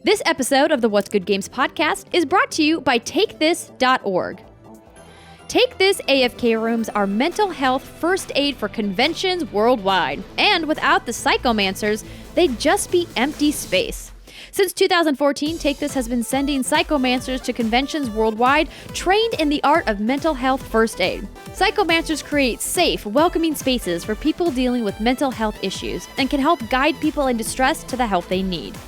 This episode of the What's Good Games podcast is brought to you by TakeThis.org. Take This AFK rooms are mental health first aid for conventions worldwide. And without the psychomancers, they'd just be empty space. Since 2014, Take This has been sending psychomancers to conventions worldwide trained in the art of mental health first aid. Psychomancers create safe, welcoming spaces for people dealing with mental health issues and can help guide people in distress to the help they need.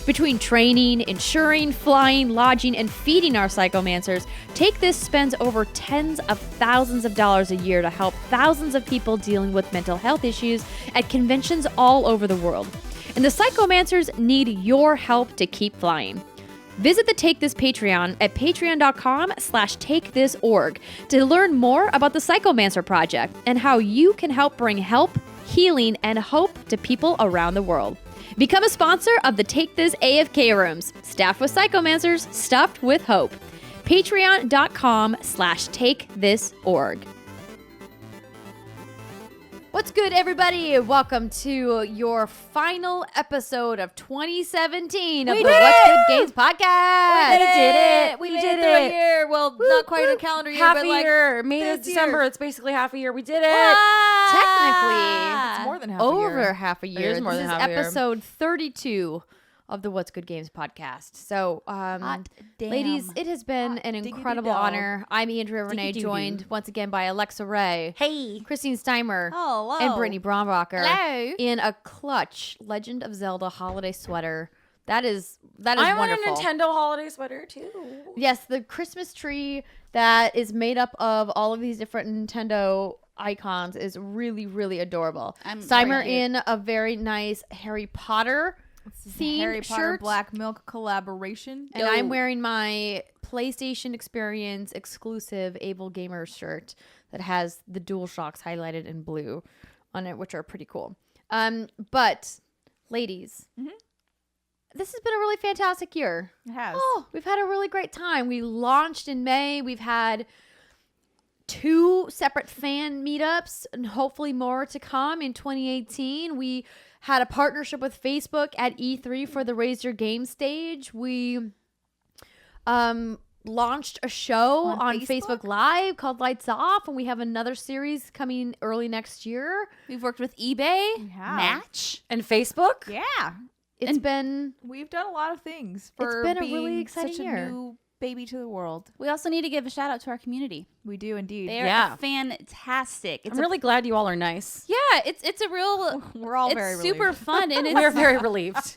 Between training, insuring, flying, lodging, and feeding our psychomancers, Take This spends over tens of thousands of dollars a year to help thousands of people dealing with mental health issues at conventions all over the world. And the psychomancers need your help to keep flying. Visit the Take This Patreon at patreon.com/takethisorg to learn more about the Psychomancer Project and how you can help bring help, healing, and hope to people around the world. Become a sponsor of the Take This AFK rooms, staffed with psychomancers, stuffed with hope. Patreon.com/takethisorg. What's good, everybody? Welcome to your final episode of 2017 of the What's Good Games podcast. We did it. We made did it through a it. year. Well, not quite a calendar year, Half but a like year. May to this December. year. It's basically half a year. We did it. Technically, It's more than half a year. over half a year. is more This than is half a year. episode 32 of the What's Good Games podcast. So, ladies, it has been an incredible dog. honor. I'm Andrea Renee, Diggity-doo-doo. joined once again by Alexa Ray, Hey. Christine Steimer, Hello. and Brittany Brombacher. Hello. In a clutch Legend of Zelda holiday sweater. That is I want a wonderful. Nintendo holiday sweater too. Yes, the Christmas tree that is made up of all of these different Nintendo icons is really, really adorable. I'm Steimer very in a very nice Harry Potter themed Harry Potter shirt. Black Milk collaboration. And I'm wearing my PlayStation Experience exclusive Able Gamer shirt that has the DualShocks highlighted in blue on it, which are pretty cool. But ladies, this has been a really fantastic year. It has. Oh, we've had a really great time. We launched in May. We've had 2 separate fan meetups and hopefully more to come in 2018. We had a partnership with Facebook at E3 for the Raise Your Game stage. We launched a show on Facebook Live called Lights Off, and we have another series coming early next year. We've worked with eBay, have. Match. And Facebook? Yeah, It's been we've done a lot of things for been a being really exciting such a year. new baby to the world. We also need to give a shout out to our community. We do indeed. They are Yeah. fantastic. I'm really glad you all are nice. Yeah, it's a real. We're all it's very super relieved. fun and it's We're very relieved.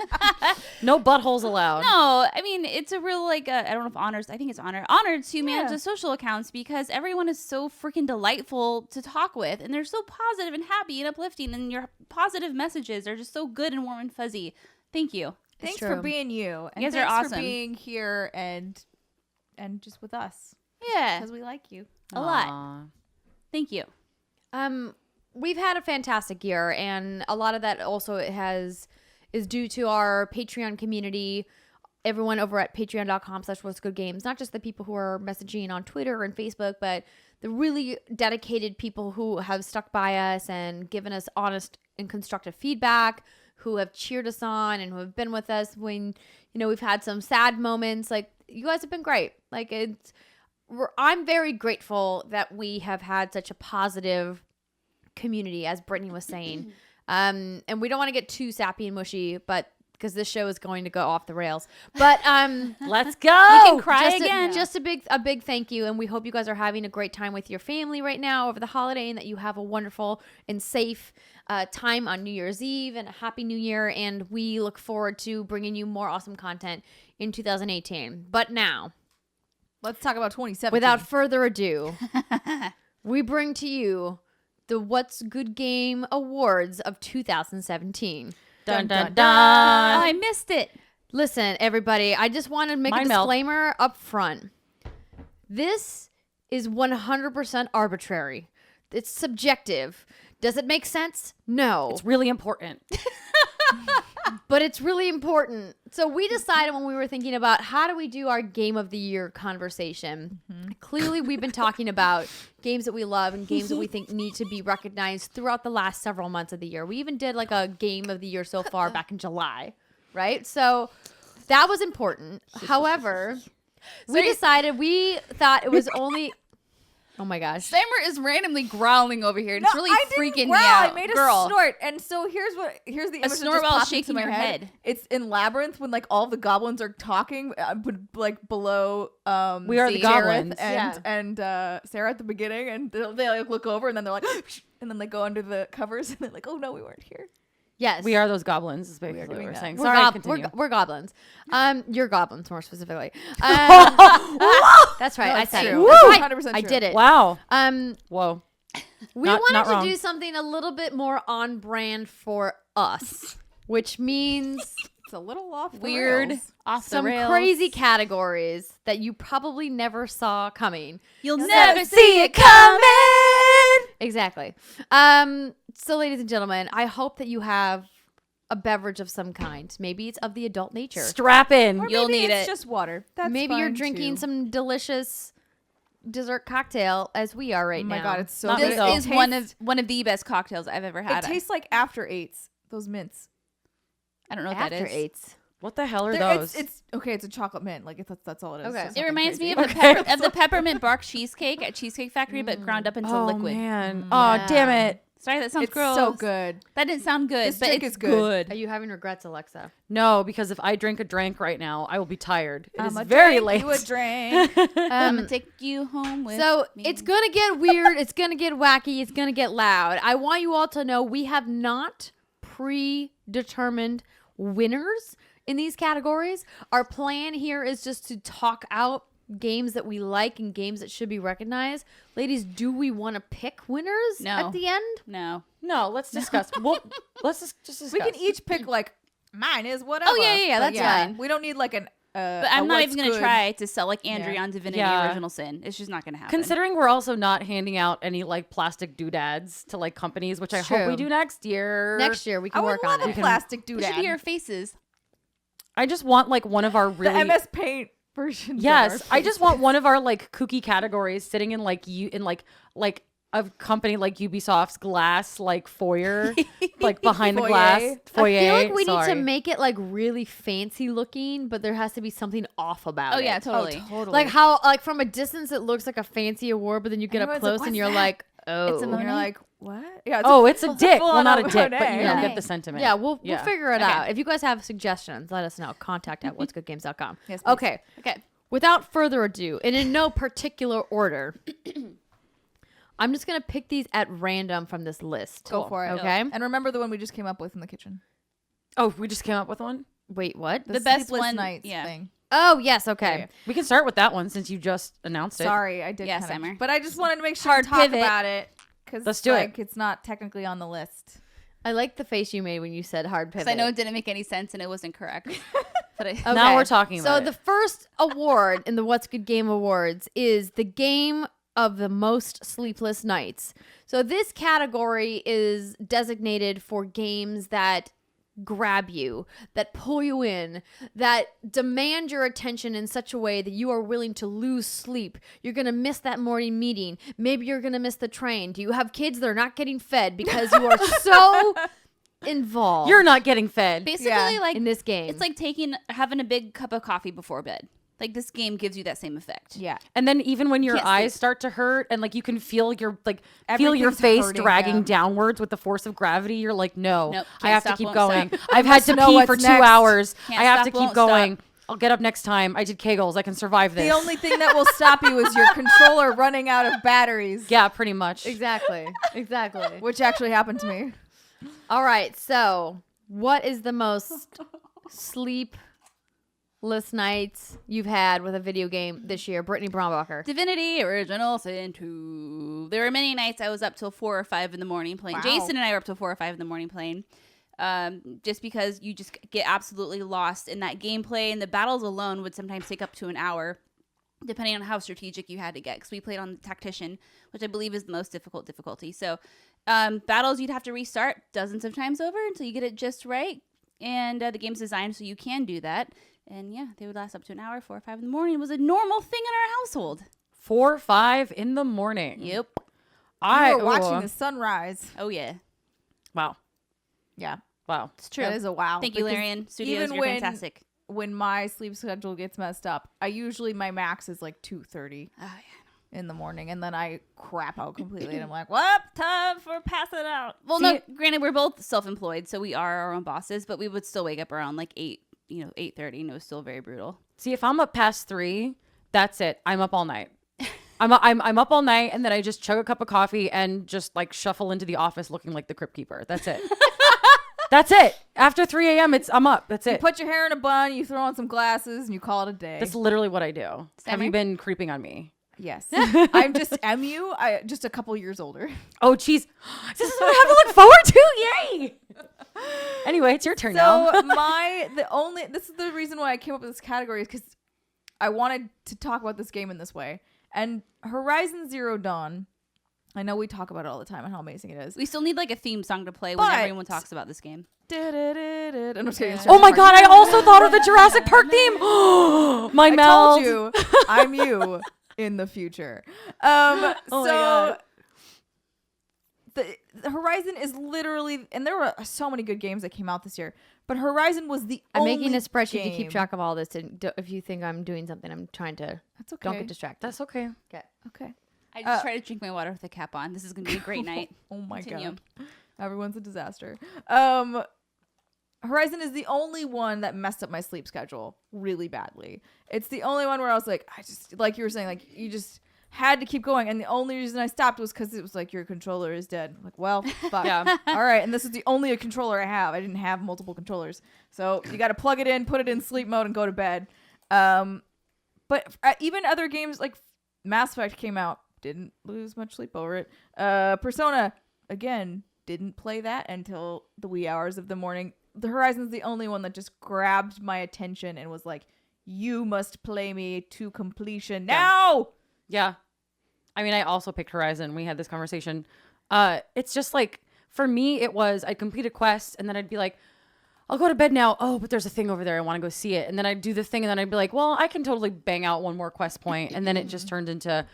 No buttholes allowed. No, I mean it's a real I don't know if honors. I think it's honored to manage the social accounts because everyone is so freaking delightful to talk with, and they're so positive and happy and uplifting, and your positive messages are just so good and warm and fuzzy. Thank you. Thanks true. for being you. And You guys are thanks for awesome. being here and just with us Yeah, because we like you. a lot. Aw. Thank you. We've had a fantastic year, and a lot of that also is due to our Patreon community. Everyone over at patreon.com/what'sgoodgames, not just the people who are messaging on Twitter and Facebook, but the really dedicated people who have stuck by us and given us honest and constructive feedback, who have cheered us on and who have been with us when, we've had some sad moments. Like, you guys have been great. Like, I'm very grateful that we have had such a positive community, as Brittany was saying. And we don't want to get too sappy and mushy, but because this show is going to go off the rails. But Let's go. We can cry just again. just a big thank you, and we hope you guys are having a great time with your family right now over the holiday, and that you have a wonderful and safe time on New Year's Eve, and a happy New Year. And we look forward to bringing you more awesome content in 2018. But now, Let's talk about 2017. without further ado, we bring to you the What's Good Game Awards of 2017. Dun, dun, Oh, dun. I missed it. Listen, everybody, I just want to make Mine a melt. disclaimer up front. This is 100% arbitrary. It's subjective. Does it make sense? No. It's really important. But it's really important. So we decided when we were thinking about how do we do our game of the year conversation. Clearly, we've been talking about games that we love and games that we think need to be recognized throughout the last several months of the year. We even did like a game of the year so far back in July, right? So That was important. However, we thought it was only. Oh my gosh. Summer is randomly growling over here. And it's really I didn't freaking me growl. out. I made Girl. a snort, and so here's the image that snort just while popped shaking into my your head. It's in Labyrinth when like all the goblins are talking, like below. We are the Jarryd goblins. and Sarah at the beginning, and they like look over, and then they're like, and then they go under the covers, and they're like, oh no, we weren't here. Yes. We are those goblins, is basically what doing we're that. saying. We're, Sorry, continue. we're goblins. You're goblins more specifically. That's right. I it's said it. true. That's It's right. 100% I true. did it. Wow. We Whoa. Not wanted to wrong. do something a little bit more on brand for us, which means It's a little off the Weird. rails. Off the some rails. crazy categories that you probably never saw coming. You'll never see it coming. Exactly. So, ladies and gentlemen, I hope that you have a beverage of some kind. Maybe it's of the adult nature. Strap in. Or You'll maybe need it's it. just water. That's Maybe you're fine, drinking too. some delicious dessert cocktail as we are right Oh now. my god, it's so Not good. me, This though. is one of the best cocktails I've ever had. It tastes like After Eights. Those mints. I don't know what After that is. eights. What the hell are They're- those? It's okay. It's a chocolate mint. Like that's all it is. Okay. It's It nothing reminds me crazy. of the of the peppermint bark cheesecake at Cheesecake Factory, but ground up into oh, liquid. man. Yeah. Oh, damn it. Sorry, that sounds It's gross. so good. That didn't sound good, This but drink it's is good. Are you having regrets, Alexa? No, because if I drink a drink right now, I will be tired. It is I'ma very drink late. You a drink. I'm gonna take you home with So me. it's going to get weird. It's going to get wacky. It's going to get loud. I want you all to know we have not predetermined winners in these categories. Our plan here is just to talk out games that we like and games that should be recognized. Ladies, do we want to pick winners No. at the end? No. No, let's discuss. Let's just discuss. We can each pick like mine is whatever. yeah, But that's fine. We don't need like an. But I'm not even gonna try to sell like Andrea Yeah. on Divinity Yeah. Original Sin. It's just not gonna happen. Considering we're also not handing out any like plastic doodads to like companies, which I hope True. we do next year. Next year, we I can would work love on a it. plastic we should doodad. be our faces. I just want like one of our The really MS Paint version. yes. I just want one of our like kooky categories sitting in like like a company like Ubisoft's glass like foyer, like behind the Foyer. glass foyer. I feel like we need Sorry. to make it like really fancy looking, but there has to be something off about Oh it. yeah, totally. totally. Like how, like from a distance, it looks like a fancy award, but then you get up Everyone's close like, and "What's you're that?" like, oh, It's a And you're Monet? like, what? Yeah. Oh, it's a dick. Well, full-on not a dick, but Monet. you Yeah. get the sentiment. yeah, we'll Yeah. figure it Okay. out. If you guys have suggestions, let us know. Contact at what'sgoodgames.com. Yes, please. Okay. Okay. Without further ado, and in no particular order, I'm just gonna pick these at random from this list. Go for it. Okay. And remember the one we just came up with in the kitchen. Oh, we just came up with one. Wait, what? The best Sleepless one- nights yeah. thing. Oh yes. Okay. Yeah. We can start with that one since you just announced it. Sorry, I did. Yeah, kind of, Summer. but I just wanted to make sure Hard to talk pivot. about it because Let's do it. like it's not technically on the list. I like the face you made when you said hard pivot. Because I know it didn't make any sense and it wasn't correct. But I, Okay. Now we're talking So about the it. first award in the What's Good Game Awards is the game of the most sleepless nights. So this category is designated for games that grab you, that pull you in, that demand your attention in such a way that you are willing to lose sleep. You're going to miss that morning meeting. Maybe you're going to miss the train. Do you have kids that are not getting fed because you are so involved You're not getting fed. basically, Yeah. like in this game? it's like having a big cup of coffee before bed. Like this game gives you that same effect. Yeah. And then even when your Can't eyes sleep. start to hurt and like you can feel your feel your Everything's face hurting, dragging yeah. downwards with the force of gravity, you're like, no, Nope, I can't have stop, to keep won't going. stop. I've had to know pee what's for 2 next. hours. Can't I have stop, to keep won't going. stop. I'll get up next time. I did Kegels. I can survive this. The only thing that will stop you is your controller running out of batteries. yeah, pretty much. exactly. Which actually happened to me. All right. So, what is the most sleepless nights you've had with a video game this year? Brittany Brombacher. Divinity Original Sin 2. There were many nights I was up till 4 or 5 in the morning playing. Wow. Jason and I were up till 4 or 5 in the morning playing. Just because you just get absolutely lost in that gameplay, and the battles alone would sometimes take up to an hour, depending on how strategic you had to get. Because we played on the Tactician, which I believe is the most difficult difficulty. So battles you'd have to restart dozens of times over until you get it just right. And the game's designed so you can do that. And yeah, they would last up to an hour, 4 or 5 in the morning. It was a normal thing in our household. 4 or 5 in the morning. Yep. We were watching the sunrise. Oh yeah. Wow. Yeah. Wow. It's true. That is a wow. Thank you, Because Larian Studios. even You're when- fantastic. when my sleep schedule gets messed up, my max is like 2:30 in the morning, and then I crap out completely, and I'm like, "What? Time for passing out." Well, no, granted, we're both self-employed, so we are our own bosses, but we would still wake up around like 8:30, and it was still very brutal. See, if I'm up past 3, that's it. I'm up all night. I'm up all night, and then I just chug a cup of coffee and just like shuffle into the office looking like the crypt keeper. That's it. That's it. After 3 a.m., I'm up. That's it. You put your hair in a bun, you throw on some glasses, and you call it a day. That's literally what I do. Have you been creeping on me? Yes. I'm just just a couple years older. Oh, geez. This is what I have to look forward to. Yay. Anyway, it's your turn now. So this is the reason why I came up with this category, is because I wanted to talk about this game in this way. And Horizon Zero Dawn, I know we talk about it all the time and how amazing it is. We still need like a theme song to play when everyone talks about this game. I'm just kidding. Oh my god, I also thought of the Jurassic Park theme. My mouth. I told you, I'm you in the future. The Horizon is literally, and there were so many good games that came out this year, but Horizon was the only I'm making a spreadsheet game. to keep track of all this. And if you think I'm doing something, I'm trying to. That's okay. Don't get distracted. That's okay. Okay. I just try to drink my water with a cap on. This is going to be a great night. Oh my Continue. god. Everyone's a disaster. Horizon is the only one that messed up my sleep schedule really badly. It's the only one where I was like, like you were saying, like you just had to keep going. And the only reason I stopped was because it was like, your controller is dead. I'm like, well, fuck. Yeah. All right. And this is the only controller I have. I didn't have multiple controllers. So you got to plug it in, put it in sleep mode, and go to bed. But even other games like Mass Effect came out, didn't lose much sleep over it. Persona, again, didn't play that until the wee hours of the morning. The Horizon's the only one that just grabbed my attention and was like, you must play me to completion now. Yeah. I mean, I also picked Horizon. We had this conversation. It's just like, for me, it was, I'd complete a quest and then I'd be like, I'll go to bed now. Oh, but there's a thing over there. I want to go see it. And then I'd do the thing and then I'd be like, well, I can totally bang out one more quest point. And then it just turned into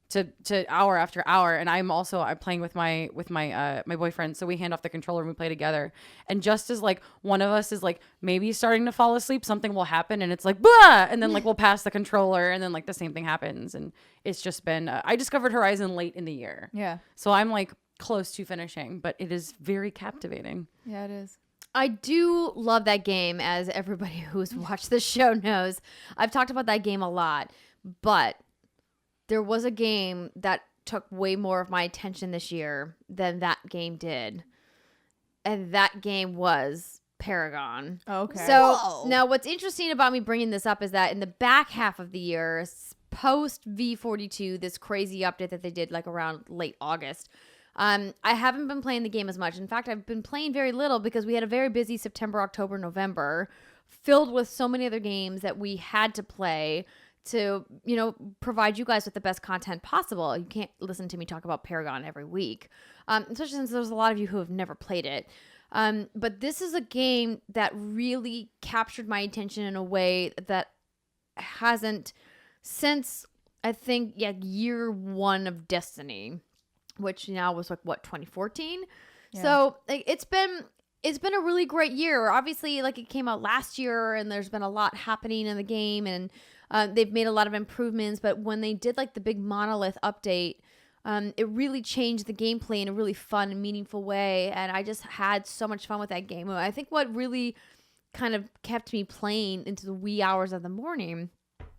to hour after hour. And I'm playing with my boyfriend. So we hand off the controller and we play together. And just as like one of us is like maybe starting to fall asleep, something will happen and it's like, bah! And then like we'll pass the controller and then like the same thing happens. And it's just been, I discovered Horizon late in the year. Yeah. So I'm like close to finishing, but it is very captivating. Yeah, it is. I do love that game, as everybody who's watched the show knows. I've talked about that game a lot, but there was a game that took way more of my attention this year than that game did. And that game was Paragon. Okay. So now what's interesting about me bringing this up is that in the back half of the year, post V42, this crazy update that they did like around late August, I haven't been playing the game as much. In fact, I've been playing very little because we had a very busy September, October, November, filled with so many other games that we had to play to, provide you guys with the best content possible. You can't listen to me talk about Paragon every week, especially since there's a lot of you who have never played it. But this is a game that really captured my attention in a way that hasn't since, I think, year one of Destiny, which now was like 2014. Yeah. So like, it's been a really great year. Obviously, like it came out last year and there's been a lot happening in the game and they've made a lot of improvements, but when they did like the big Monolith update, it really changed the gameplay in a really fun and meaningful way. And I just had so much fun with that game. I think what really kind of kept me playing into the wee hours of the morning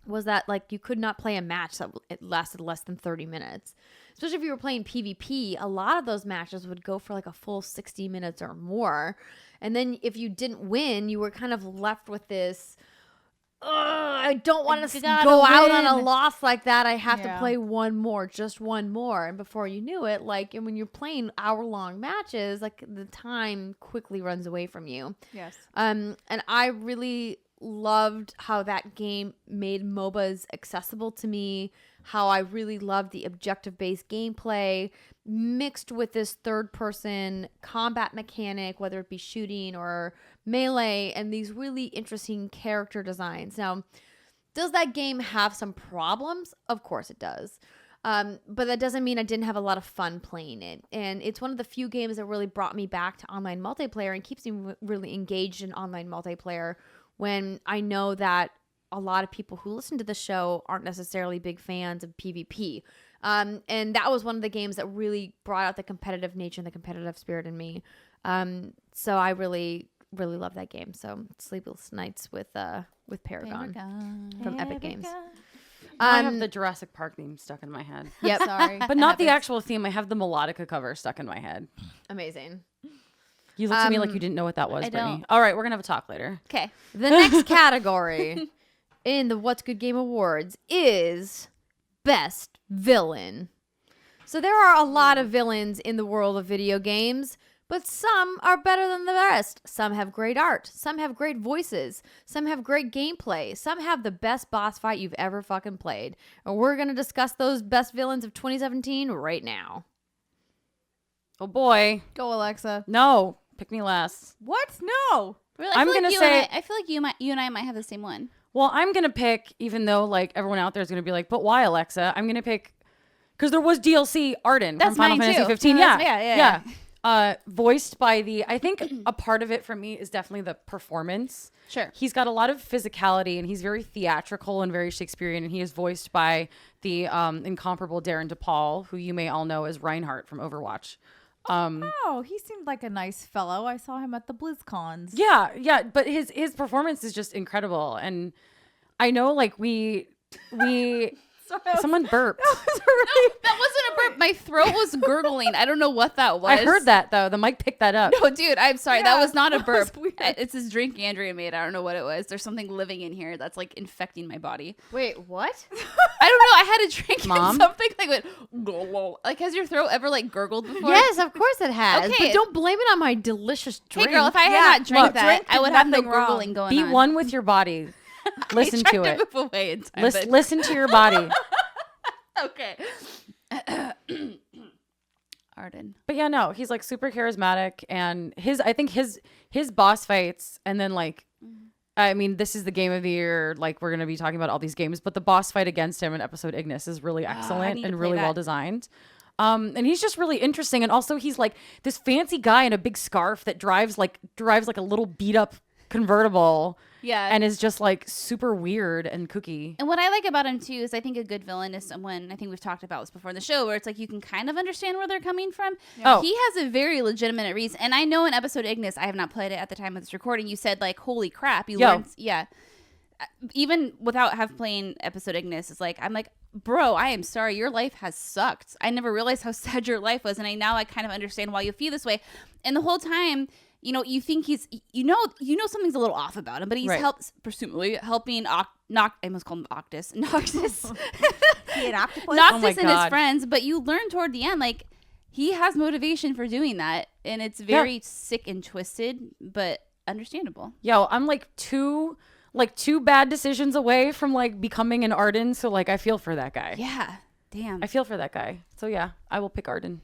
was that like you could not play a match that it lasted less than 30 minutes. Especially if you were playing PvP, a lot of those matches would go for like a full 60 minutes or more. And then if you didn't win, you were kind of left with this, I don't want to go out on a loss like that. I have to play just one more. And before you knew it, like, and when you're playing hour-long matches, like the time quickly runs away from you. Yes. And I really loved how that game made MOBAs accessible to me, how I really loved the objective-based gameplay mixed with this third-person combat mechanic, whether it be shooting or melee, and these really interesting character designs. Now, does that game have some problems? Of course it does. But that doesn't mean I didn't have a lot of fun playing it. And it's one of the few games that really brought me back to online multiplayer and keeps me really engaged in online multiplayer when I know that a lot of people who listen to the show aren't necessarily big fans of PvP. And that was one of the games that really brought out the competitive nature and the competitive spirit in me. So I really, really love that game. So Sleepless Nights with Paragon from Epic Games. I have the Jurassic Park theme stuck in my head. Yep. Sorry. But not the actual theme. I have the melodica cover stuck in my head. Amazing. You looked at me like you didn't know what that was, I Brittany. don't. All right, we're going to have a talk later. Okay. The next category in the What's Good Game Awards is Best Villain. So there are a lot of villains in the world of video games, but some are better than the rest. Some have great art. Some have great voices. Some have great gameplay. Some have the best boss fight you've ever fucking played. And we're going to discuss those best villains of 2017 right now. Oh, boy. Go, Alexa. No. Pick me last. What? No. Really, I'm going gonna to say- I feel like you and I might have the same one. Well, I'm going to pick, even though like everyone out there is going to be like, but why, Alexa? I'm going to pick, because there was DLC Arden That's from Final mine Fantasy too. 15. Yeah. Voiced by I think a part of it for me is definitely the performance. Sure. He's got a lot of physicality and he's very theatrical and very Shakespearean. And he is voiced by the incomparable Darren DePaul, who you may all know as Reinhardt from Overwatch. Oh, he seemed like a nice fellow. I saw him at the BlizzCons. Yeah. But his performance is just incredible. And I know like we someone burped. That wasn't a burp. My throat was gurgling. I don't know what that was. I heard that though. The mic picked that up. No, dude, I'm sorry. That Yeah, was not a that was burp. weird. It's this drink Andrea made. I don't know what it was. There's something living in here that's like infecting my body. Wait, what? I don't know. I had a drink Mom? and something like went like, has your throat ever like gurgled before? Yes, of course it has. Okay. But don't blame it on my delicious Hey drink. girl, if I had Yeah, not drank look, that, drink I would have no nothing wrong. gurgling going Be on. one with your body. Listen I to tried it. move away in time, but- Listen to your body. Okay. Arden. But yeah, no, he's like super charismatic, and I think his boss fights, and then like, I mean, this is the game of the year. Like, we're gonna be talking about all these games, but the boss fight against him in episode Ignis is really excellent need to and play really that. well designed. And he's just really interesting, and also he's like this fancy guy in a big scarf that drives like a little beat up convertible. Yeah. And is just like super weird and kooky. And what I like about him too is I think a good villain is someone, I think we've talked about this before in the show, where it's like you can kind of understand where they're coming from. Oh. He has a very legitimate reason. And I know in episode Ignis, I have not played it at the time of this recording, you said like, holy crap, you Yo. learned. Yeah. Even without playing episode Ignis, it's like, I'm like, bro, I am sorry. Your life has sucked. I never realized how sad your life was. And I kind of understand why you feel this way. And the whole time, you know, you think he's, you know, something's a little off about him, but he's Right. presumably helping I almost called him Noctis. He an octopus? Oh my Noctis and his God. friends, but you learn toward the end, like, he has motivation for doing that. And it's very sick and twisted, but understandable. Yo, I'm like two bad decisions away from like becoming an Arden, so like I feel for that guy. Yeah. Damn. I feel for that guy. So yeah, I will pick Arden.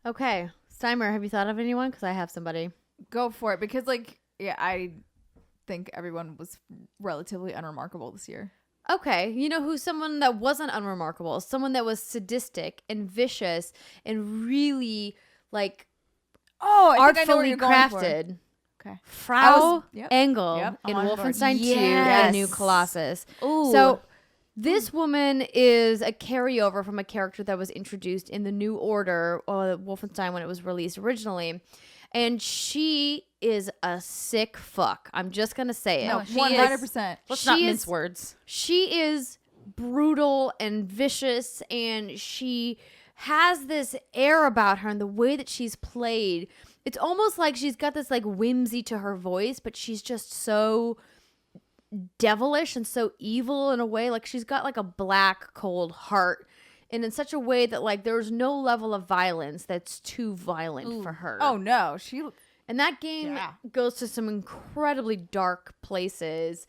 Okay. Steimer, have you thought of anyone? Because I have somebody. Go for it, because like, yeah, I think everyone was relatively unremarkable this year. Okay, you know who's someone that wasn't unremarkable? Someone that was sadistic and vicious and really like Oh, I think I know where artfully you're going for. crafted. Okay. Frau yep. Engel Yep, in I'm on board. Wolfenstein 2 Yes. and New Colossus. Ooh. So this woman is a carryover from a character that was introduced in the New Order, Wolfenstein, when it was released originally. And she is a sick fuck. I'm just going to say it. No, she is. 100%. Let's She not is- mince words. She is brutal and vicious, and she has this air about her and the way that she's played. It's almost like she's got this like whimsy to her voice, but she's just so devilish and so evil in a way. Like she's got like a black, cold heart, and in such a way that like there's no level of violence that's too violent for her. Oh no, she. And that game Yeah. goes to some incredibly dark places.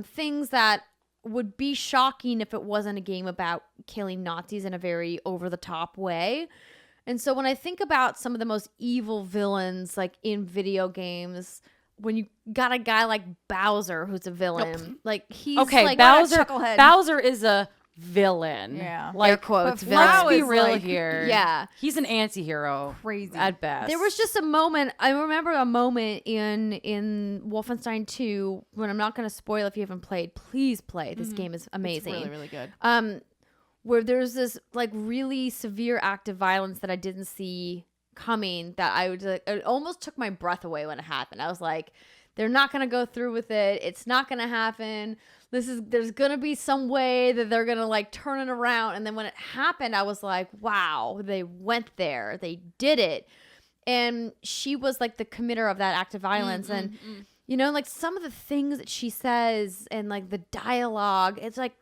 Things that would be shocking if it wasn't a game about killing Nazis in a very over-the-top way. And so when I think about some of the most evil villains like in video games, when you got a guy like Bowser who's a villain, like he's Okay, like Bowser. chucklehead. Bowser is a villain. Yeah. Like, Air quotes, but villain. let's be is real like- here. Yeah. He's an anti-hero. Crazy. At best. There was just a moment. I remember a moment in Wolfenstein 2 when I'm not going to spoil if you haven't played. Please play. This game is amazing. It's really, really good. Where there's this like really severe act of violence that I didn't see coming. That I would like, it almost took my breath away when it happened. I was like, they're not going to go through with it. It's not going to happen. There's going to be some way that they're going to like turn it around. And then when it happened, I was like, wow, they went there. They did it. And she was like the committer of that act of violence. And, you know, like some of the things that she says and like the dialogue, it's like,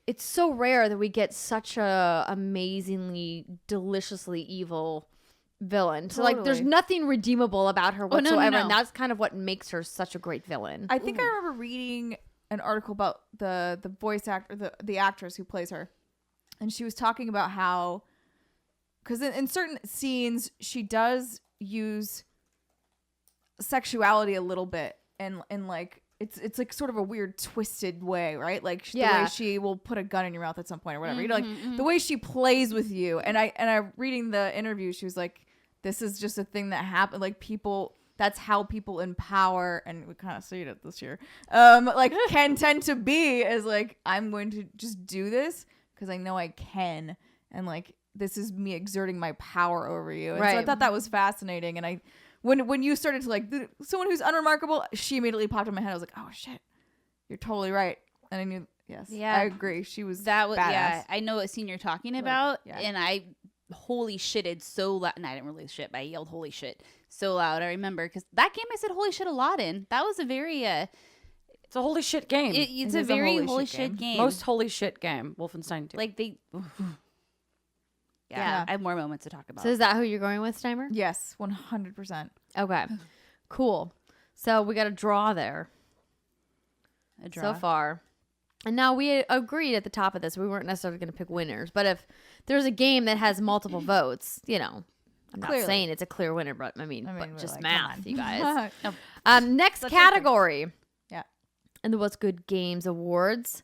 it's so rare that we get such a amazingly, deliciously evil villain. So like there's nothing redeemable about her whatsoever. no. And that's kind of what makes her such a great villain. I think I remember reading an article about the voice actor, the actress who plays her, and she was talking about how, because in certain scenes she does use sexuality a little bit, and like it's like sort of a weird twisted way, right? Like the way she will put a gun in your mouth at some point or whatever. You know, like the way she plays with you. And I reading the interview, she was like, this is just a thing that happened. Like people, that's how people in power, and we kind of see it this year, like can tend to be, is like, I'm going to just do this because I know I can, and like this is me exerting my power over you. And so I thought that was fascinating. And when you started to like someone who's unremarkable, she immediately popped in my head. I was like, oh shit, you're totally right. And I knew, yes, I agree. She was badass. Yeah, I know what scene you're talking about, and I holy shitted so loud. And I didn't really shit, but I yelled holy shit so loud. I remember because that game I said holy shit a lot in. That was a very it's a holy shit game. It's a very holy shit game. Most holy shit game. Wolfenstein 2. Like they. Yeah, I have more moments to talk about. So is that who you're going with, Steimer? Yes, 100%. Okay, cool. So we got a draw there. A draw. So far. And now we agreed at the top of this, we weren't necessarily going to pick winners. But if there's a game that has multiple votes, you know, I'm not saying it's a clear winner, but I mean but just like, math, you guys. No. Next category. Yeah. In the What's Good Games Awards.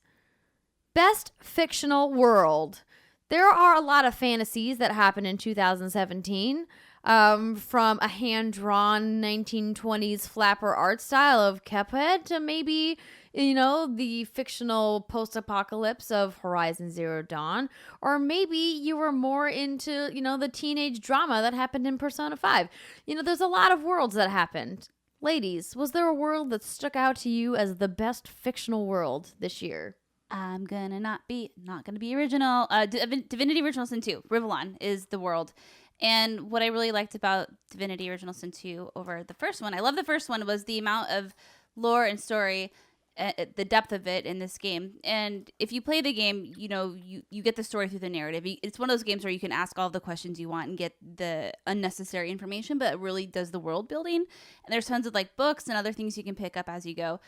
Best Fictional World. There are a lot of fantasies that happened in 2017. From a hand-drawn 1920s flapper art style of Cuphead to maybe, you know, the fictional post-apocalypse of Horizon Zero Dawn. Or maybe you were more into, you know, the teenage drama that happened in Persona 5. You know, there's a lot of worlds that happened. Ladies, was there a world that stuck out to you as the best fictional world this year? I'm gonna not gonna be original. Divinity Original Sin 2, Rivellon is the world. And what I really liked about Divinity Original Sin 2 over the first one, I love the first one, was the amount of lore and story, the depth of it in this game. And if you play the game, you know, you get the story through the narrative. It's one of those games where you can ask all the questions you want and get the unnecessary information, but it really does the world building. And there's tons of like books and other things you can pick up as you go.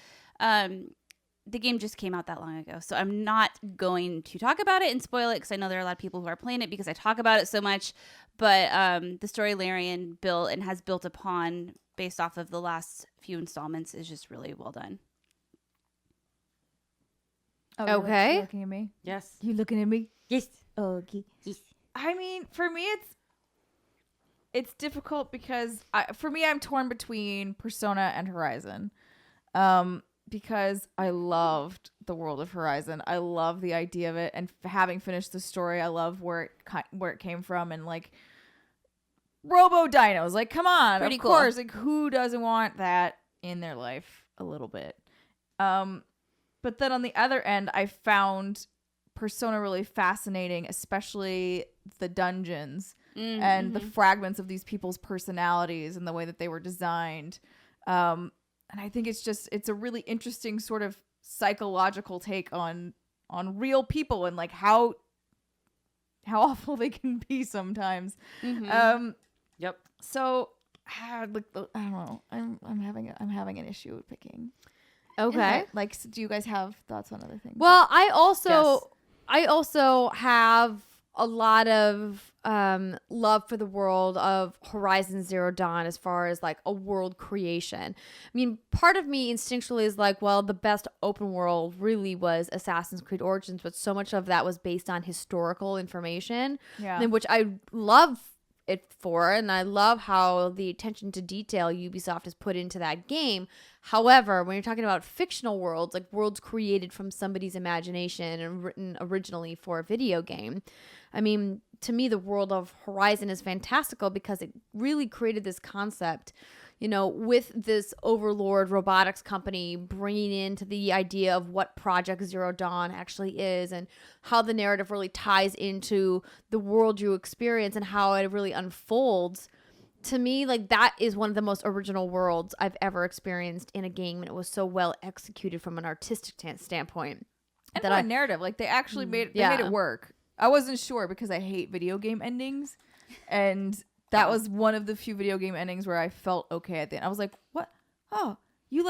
The game just came out that long ago, so I'm not going to talk about it and spoil it because I know there are a lot of people who are playing it because I talk about it so much. But the story Larian built and has built upon based off of the last few installments is just really well done. Oh, okay. You're looking at me? Yes. You looking at me? Yes. Okay. Yes. I mean, for me, it's difficult because for me, I'm torn between Persona and Horizon. Because I loved the world of Horizon. I love the idea of it, and having finished the story, I love where it came from, and like Robo Dinos. Like, come on, Pretty of cool. course. Like, who doesn't want that in their life a little bit? But then on the other end, I found Persona really fascinating, especially the dungeons and the fragments of these people's personalities and the way that they were designed. And I think it's a really interesting sort of psychological take on real people and like how awful they can be sometimes. Yep. So I don't know. I'm having an issue with picking. Okay. Like, do you guys have thoughts on other things? Well, I also have a lot of love for the world of Horizon Zero Dawn as far as like a world creation. I mean, part of me instinctually is like, well, the best open world really was Assassin's Creed Origins, but so much of that was based on historical information, which I love it for, and I love how the attention to detail Ubisoft has put into that game. However, when you're talking about fictional worlds, like worlds created from somebody's imagination and written originally for a video game, I mean, to me, the world of Horizon is fantastical because it really created this concept, you know, with this overlord robotics company bringing into the idea of what Project Zero Dawn actually is and how the narrative really ties into the world you experience and how it really unfolds. To me, like, that is one of the most original worlds I've ever experienced in a game, and it was so well executed from an artistic standpoint. And that a narrative, like, they actually made it work. I wasn't sure because I hate video game endings, and that was one of the few video game endings where I felt okay at the end. I was like, "What? Oh, you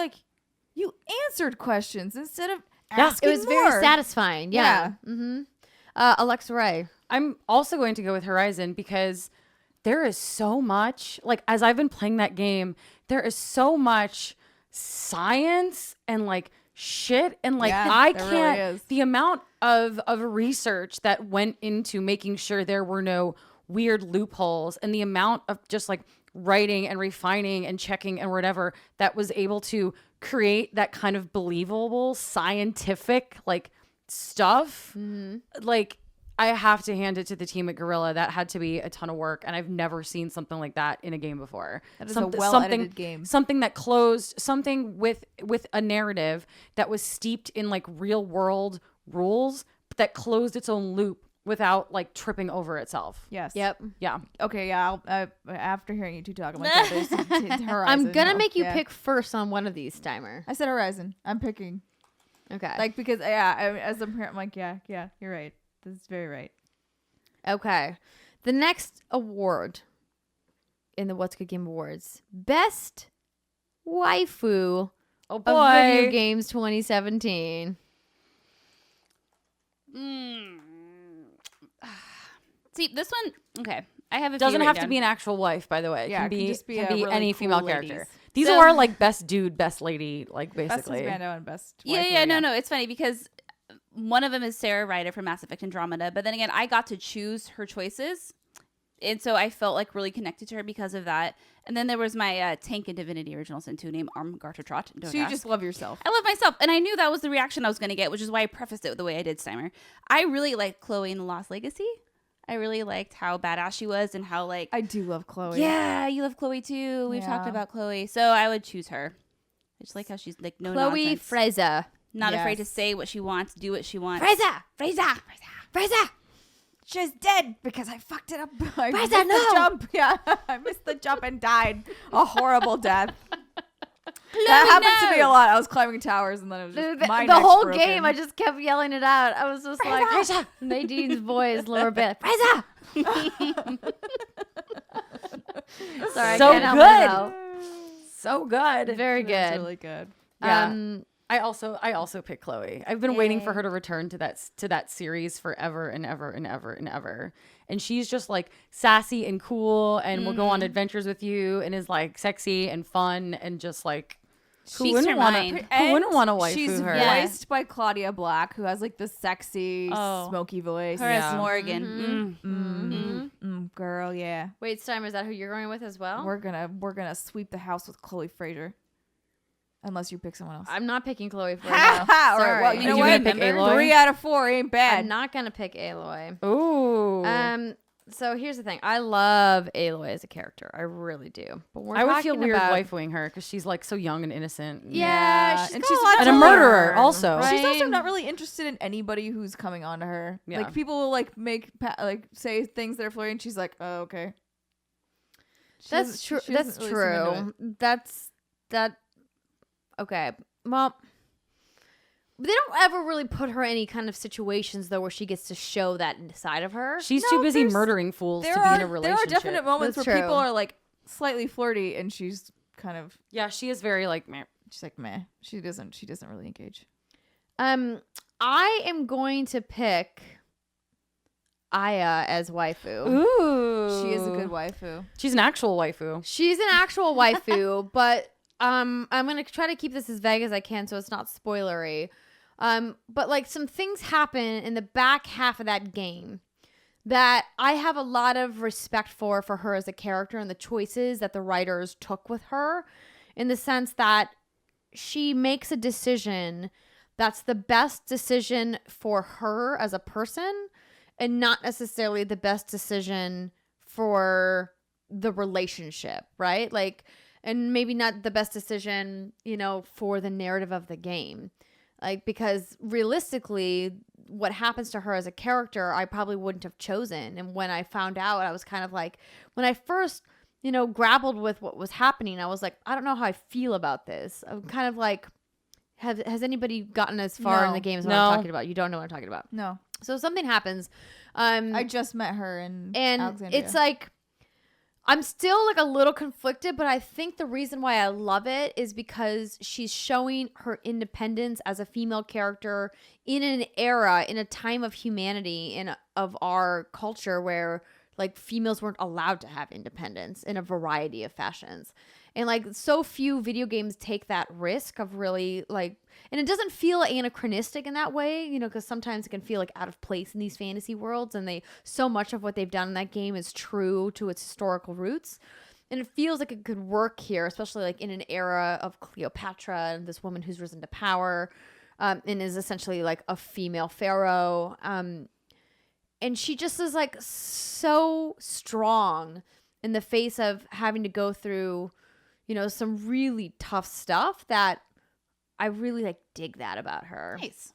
answered questions instead of asking." It was more. very satisfying. Yeah. Mm-hmm. Alexa Ray. I'm also going to go with Horizon because there is so much, like, as I've been playing that game, there is so much science and like shit, and like I can't really the amount of research that went into making sure there were no weird loopholes, and the amount of just like writing and refining and checking and whatever that was able to create that kind of believable scientific like stuff. Like, I have to hand it to the team at Guerrilla. That had to be a ton of work, and I've never seen something like that in a game before. That is a well-edited game. Something that closed, something with a narrative that was steeped in like real world rules, but that closed its own loop without like tripping over itself. Yes. Yep. Yeah. Okay. Yeah. After hearing you two talk about that, there's Horizon. I'm gonna make you pick first on one of these, Steimer. I said Horizon. I'm picking. Okay. Like, because as a parent, I'm like, yeah, you're right. This is very right. Okay. The next award in the What's Good Game Awards, Best Waifu Oh of boy. Video Games 2017. See, this one, okay. I have a Doesn't few have written to be an actual wife, by the way. It Yeah, can it can be, just be can a be really any cool female ladies. character. These So- are like best dude, best lady, like Best basically. Bando and best. Yeah, waifu, no. It's funny because one of them is Sarah Ryder from Mass Effect Andromeda, but then again, I got to choose her choices, and so I felt like really connected to her because of that. And then there was my tank in Divinity Original Sin 2 named Armgarter-Trot. So you just love yourself. I love myself, and I knew that was the reaction I was going to get, which is why I prefaced it the way I did, Steimer. I really liked Chloe in The Lost Legacy. I really liked how badass she was and how like I do love Chloe. yeah, you love Chloe too. We've talked about Chloe, so I would choose her. I just like how she's like no Chloe nonsense. Fraser. Not Yes. afraid to say what she wants, do what she wants. Fraser. She's dead because I fucked it up. I Fraser, missed the no. jump. Yeah, I missed the jump and died a horrible death. That happened to me a lot. I was climbing towers and then it was just my The neck's whole broken. game, I just kept yelling it out. I was just like, Fraser. Nadine's voice, lower bit. Fraser. Sorry, So I can't help myself. So good. Very That's good. really good. Yeah. I also picked Chloe. I've been waiting for her to return to that series forever and ever and ever and ever. And she's just like sassy and cool and will go on adventures with you and is like sexy and fun and just like who wouldn't want to waifu She's her? voiced by Claudia Black, who has like the sexy, smoky voice. Her as Morgan. Girl, yeah. Wait, Steimer, is that who you're going with as well? We're gonna sweep the house with Chloe Fraser. Unless you pick someone else. I'm not picking Chloe for Ha ha! All right, well, you And know you're what? gonna pick Aloy? 3 out of 4 ain't bad. I'm not gonna pick Aloy. Ooh. So here's the thing. I love Aloy as a character. I really do. But we're I would feel talking weird about, waifuing her because she's like so young and innocent. Yeah, and got she's a lot and to a murderer learn, also. right? She's also not really interested in anybody who's coming on to her. Yeah. Like people will like say things that are flirty, and she's like, "Oh, okay." That's true. She That's doesn't really seem into true. That. Okay. Well, they don't ever really put her in any kind of situations though where she gets to show that side of her. She's No, too busy there's- murdering fools to There be are in a relationship. there are definite moments That's where true. people are like slightly flirty, and she's kind of Yeah, she is very like meh. she's like meh. She doesn't really engage. I am going to pick Aya as waifu. Ooh. She is a good waifu. She's an actual waifu. She's an actual waifu, but I'm gonna try to keep this as vague as I can so it's not spoilery. But like some things happen in the back half of that game that I have a lot of respect for her as a character and the choices that the writers took with her, in the sense that she makes a decision that's the best decision for her as a person and not necessarily the best decision for the relationship, right? Like, and maybe not the best decision, you know, for the narrative of the game. Like, because realistically, what happens to her as a character, I probably wouldn't have chosen. And when I found out, I was kind of like, when I first, you know, grappled with what was happening, I was like, I don't know how I feel about this. I'm kind of like, has anybody gotten as far in the game as what I'm talking about? You don't know what I'm talking about. No. So something happens. I just met her in Alexandria. It's like, I'm still like a little conflicted, but I think the reason why I love it is because she's showing her independence as a female character in an era, in a time of humanity, of our culture where like females weren't allowed to have independence in a variety of fashions. And like so few video games take that risk of really like, and it doesn't feel anachronistic in that way, you know, because sometimes it can feel like out of place in these fantasy worlds, and so much of what they've done in that game is true to its historical roots. And it feels like it could work here, especially like in an era of Cleopatra and this woman who's risen to power, and is essentially like a female pharaoh. And she just is like so strong in the face of having to go through, you know, some really tough stuff that I really like dig that about her. Nice.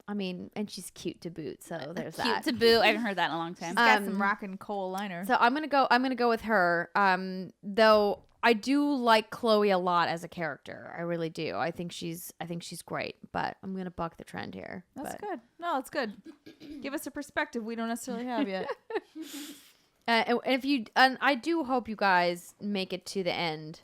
I mean, and she's cute to boot, so there's Cute that. to boot. I haven't heard that in a long time. She's got some rockin' coal liner. So I'm gonna go with her. Though I do like Chloe a lot as a character. I really do. I think she's great, but I'm gonna buck the trend here. That's good. No, that's good. Give us a perspective we don't necessarily have yet. And I do hope you guys make it to the end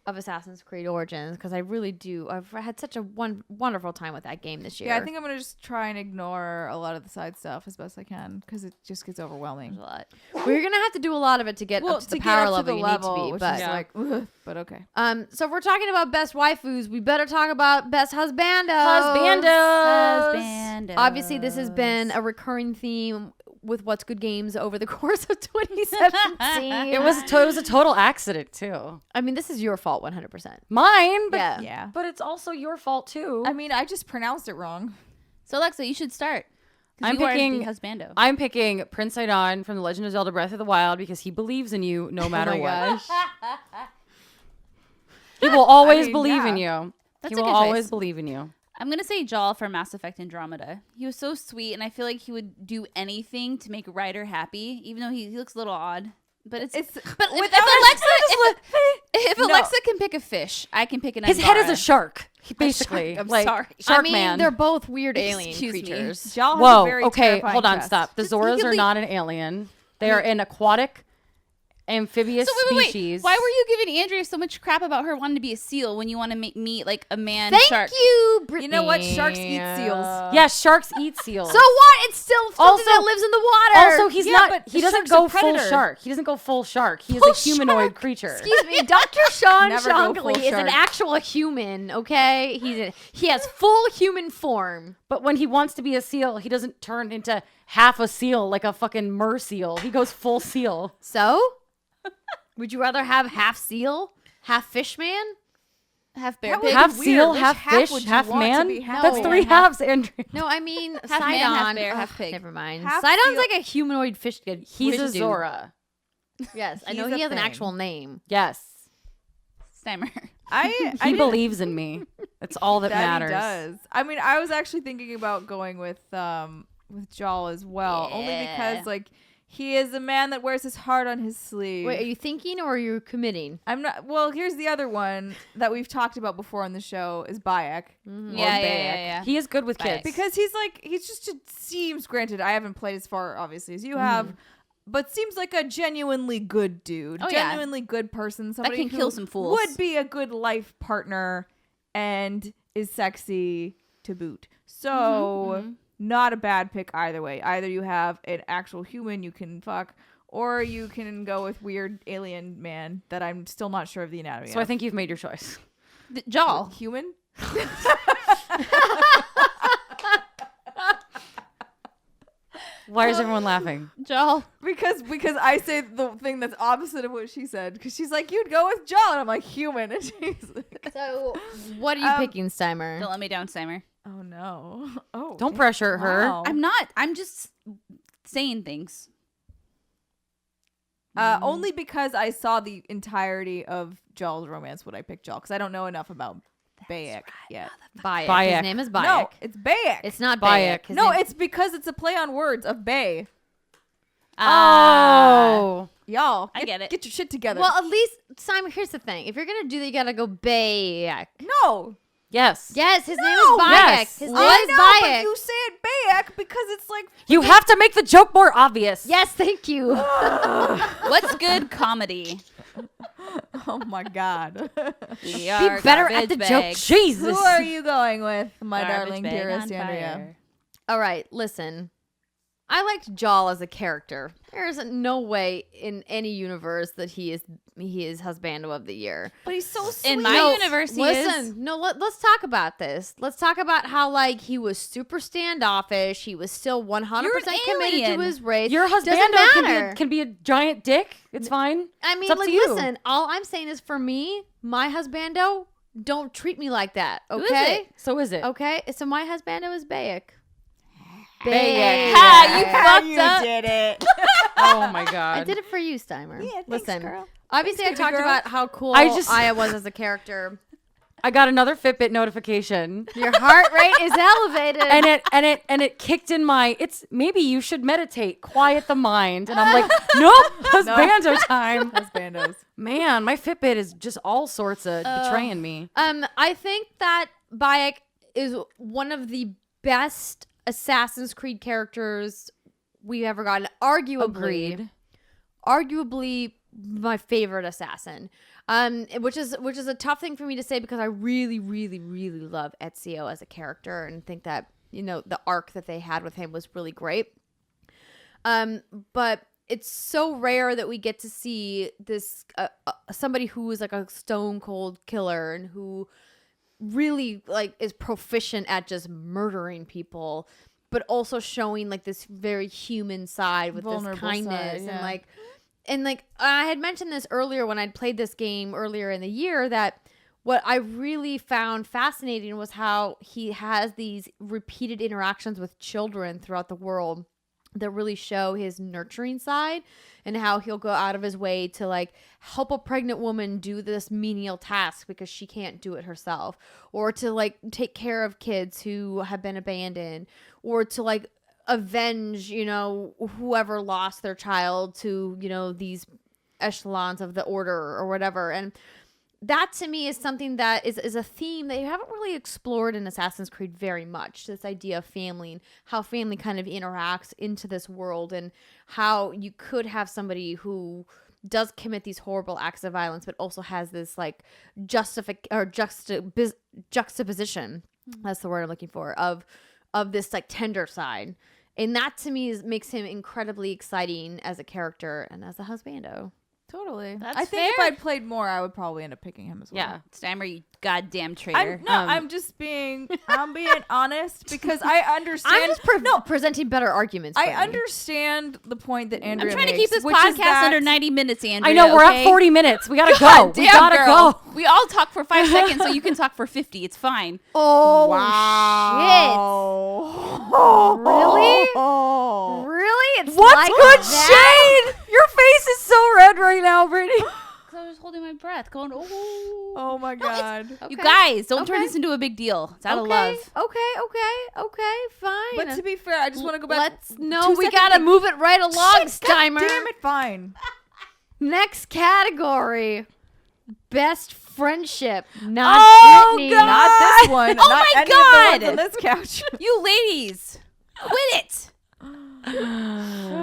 of Assassin's Creed Origins, because I really do. I've had such a wonderful time with that game this year. Yeah, I think I'm gonna just try and ignore a lot of the side stuff as best I can, because it just gets overwhelming. a lot. We're gonna have to do a lot of it to get up to the power level you need to be. Which But is like, ugh, but okay. so if we're talking about best waifus, we better talk about best husbandos. Husbandos. Obviously, this has been a recurring theme with What's Good Games over the course of 2017. It was a total accident too. I mean, this is your fault 100%. Mine, but Yeah. but it's also your fault too. I mean, I just pronounced it wrong. So Alexa, you should start. I'm picking husbando. I'm picking Prince Sidon from The Legend of Zelda: Breath of the Wild because he believes in you no matter what. Gosh. He will always believe in you. That's He a will good always choice. believe in you. I'm gonna say Jal from Mass Effect Andromeda. He was so sweet, and I feel like he would do anything to make Ryder happy, even though he looks a little odd. But But if Alexa can pick a fish, I can pick an. His head is a shark. Basically, I'm like sorry. Shark I mean, Man. they're both weird alien Excuse me. creatures. Jal has a Whoa. very Okay. terrifying Hold on. chest. Stop. The Zoras are not an alien. They are an aquatic amphibious species. Why were you giving Andrea so much crap about her wanting to be a seal when you want to meet like a man Thank shark? you, Brittany. You know what? Sharks eat seals. Yeah, sharks eat seals. So what? It's still something Also- that lives in the water. Also, he's Yeah, not. but He the doesn't shark's a go full predator. shark. He doesn't go full shark. He is Full a humanoid shark? creature. Excuse me, Dr. Sean Never go full Shankly is an shark. actual human, okay? He has full human form. But when he wants to be a seal, he doesn't turn into half a seal like a fucking mer seal. He goes full seal. So? Would you rather have half seal, half fish man? Half bear That pig. would Half be seal, weird. half Which half fish, would you half want to man. be half That's man? three halves, Andrew. No, I mean, Half man, Sidon. half bear, half pig. Never mind. Half Sidon's seal- like a humanoid fish. He's a fish dude. Zora. Yes, I He's know a he has an thing. actual name. Yes. Stammer. He believes in me. That's all that matters. He does. I mean, I was actually thinking about going with Jal as well, only because like he is a man that wears his heart on his sleeve. Wait, are you thinking or are you committing? I'm not. Well, here's the other one that we've talked about before on the show is Bayek. Yeah. He is good with kids. Because he's just seems, granted, I haven't played as far obviously as you have, but seems like a genuinely good dude, Oh, yeah. genuinely good person, somebody can who kill some fools. would be a good life partner and is sexy to boot. So not a bad pick either way. Either you have an actual human you can fuck, or you can go with weird alien man that I'm still not sure of the anatomy So of. I think you've made your choice. Jaw. Human? Why is everyone laughing? Jaw. Because I say the thing that's opposite of what she said. Because she's like, you'd go with Jaw. And I'm like, human. And she's like, So, what are you picking, Steimer? Don't let me down, Steimer. oh no. Oh. Don't pressure her. Wow. I'm not. I'm just saying things. Only because I saw the entirety of Jaw's romance would I pick Jaw. Because I don't know enough about Bayek yet. Bayek. Bayek. His name is Bayek. No, it's Bayek. It's not Bayek. Bayek. His No, name- it's because it's a play on words of Bay. Oh. Y'all, I get it. Get your shit together. Well, at least, Simon, here's the thing. If you're going to do that, you got to go Bayek. no. Yes. Yes, his name No. is Bayek. Yes. His name I is know, but Bayek. you say it Bayek because it's like You have to make the joke more obvious. Yes, thank you. What's good comedy? oh my god. We Be are better at garbage the joke. bags. Jesus. Who are you going with, my Garbage darling bag dearest on Andrea? fire. All right, listen. I liked Jaw as a character. There's no way in any universe that he is husbando of the year. But he's so sweet. In my No, universe, he listen, is. no, let's talk about this. Let's talk about how like he was super standoffish. He was still 100% You're an committed to alien. his race. Your Doesn't husbando matter. can be a giant dick. It's fine. I mean, It's up like, to you. listen. All I'm saying is, for me, my husbando, don't treat me like that. is Okay. it? So is it? Okay. So my husbando is Bayek. Bayek. Ha, you fucked up. did it. Oh my god. I did it for you, Steimer. Yeah, thanks, listen. girl. Obviously, Thanks, I talked baby girl. about how cool I was as a character. I got another Fitbit notification. Your heart rate is elevated. and it kicked in my maybe you should meditate, quiet the mind. And I'm like, nope, husbando time. Husbandos. Man, my Fitbit is just all sorts of betraying me. I think that Bayek is one of the best Assassin's Creed characters we've ever gotten. Arguably my favorite assassin. Which is a tough thing for me to say because I really, really, really love Ezio as a character and think that, you know, the arc that they had with him was really great. But it's so rare that we get to see this somebody who is like a stone cold killer and who really like is proficient at just murdering people, but also showing like this very human side with this Vulnerable kindness side, yeah. and like I had mentioned this earlier when I'd played this game earlier in the year, that what I really found fascinating was how he has these repeated interactions with children throughout the world that really show his nurturing side, and how he'll go out of his way to like help a pregnant woman do this menial task because she can't do it herself, or to like take care of kids who have been abandoned, or to like avenge, you know, whoever lost their child to, you know, these echelons of the order or whatever. And that to me is something that is a theme that you haven't really explored in Assassin's Creed very much. This idea of family and how family kind of interacts into this world, and how you could have somebody who does commit these horrible acts of violence, but also has this like juxtaposition. That's the word I'm looking for, of this like tender side. And that to me makes him incredibly exciting as a character and as a husbando. Totally. That's I think if fair. I'd played more, I would probably end up picking him as well. Yeah. Steimer, you goddamn traitor. I'm just being honest because I understand. I'm just presenting better arguments. I for you. understand the point that Andrea I'm trying to makes, keep this which is podcast that- under 90 minutes, Andrea. I know, we're okay? at 40 minutes. We gotta go. We Damn, gotta girl. go. We all talk for 5 seconds, so you can talk for 50. It's fine. Oh, Wow. Really? Oh. shit. Really? It's What's like good that? shade? Your face is so red right now, Brittany. So I was holding my breath, going, oh. Oh my god. You Okay. guys, don't turn Okay. this into a big deal. It's out of Okay, love. okay, fine. But to be fair, I just want to go back. Let's no, 2 we seconds gotta thing. move it right along, Shit, God Steimer. damn it, fine. Next category: best friendship. Not Oh, Brittany. God. Not this one. Oh not my any of the God. ones on this couch. You ladies, quit it.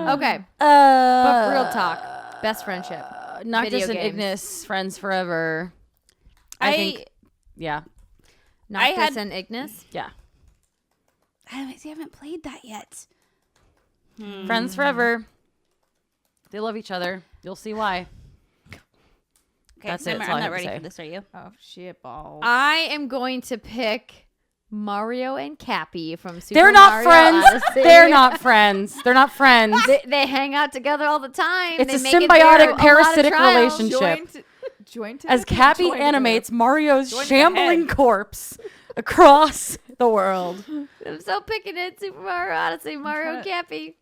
Okay, but real talk: best friendship. Noctis Video and games. Ignis, friends forever. I think, yeah, I had- Noctis and Ignis. yeah. I haven't played that yet. Friends forever. They love each other. You'll see why. Okay, That's it. Summer, That's all I I'm have not to ready say. for this. Are you? Oh shit balls. I am going to pick Mario and Cappy from Super They're not Mario friends. Odyssey. They're not friends. They're not friends. They hang out together all the time. It's They a make it through symbiotic, a lot of parasitic trials. relationship. Joint As Cappy animates Mario's Join the shambling head. corpse across the world. I'm so picking it. Super Mario Odyssey, Mario and Cappy.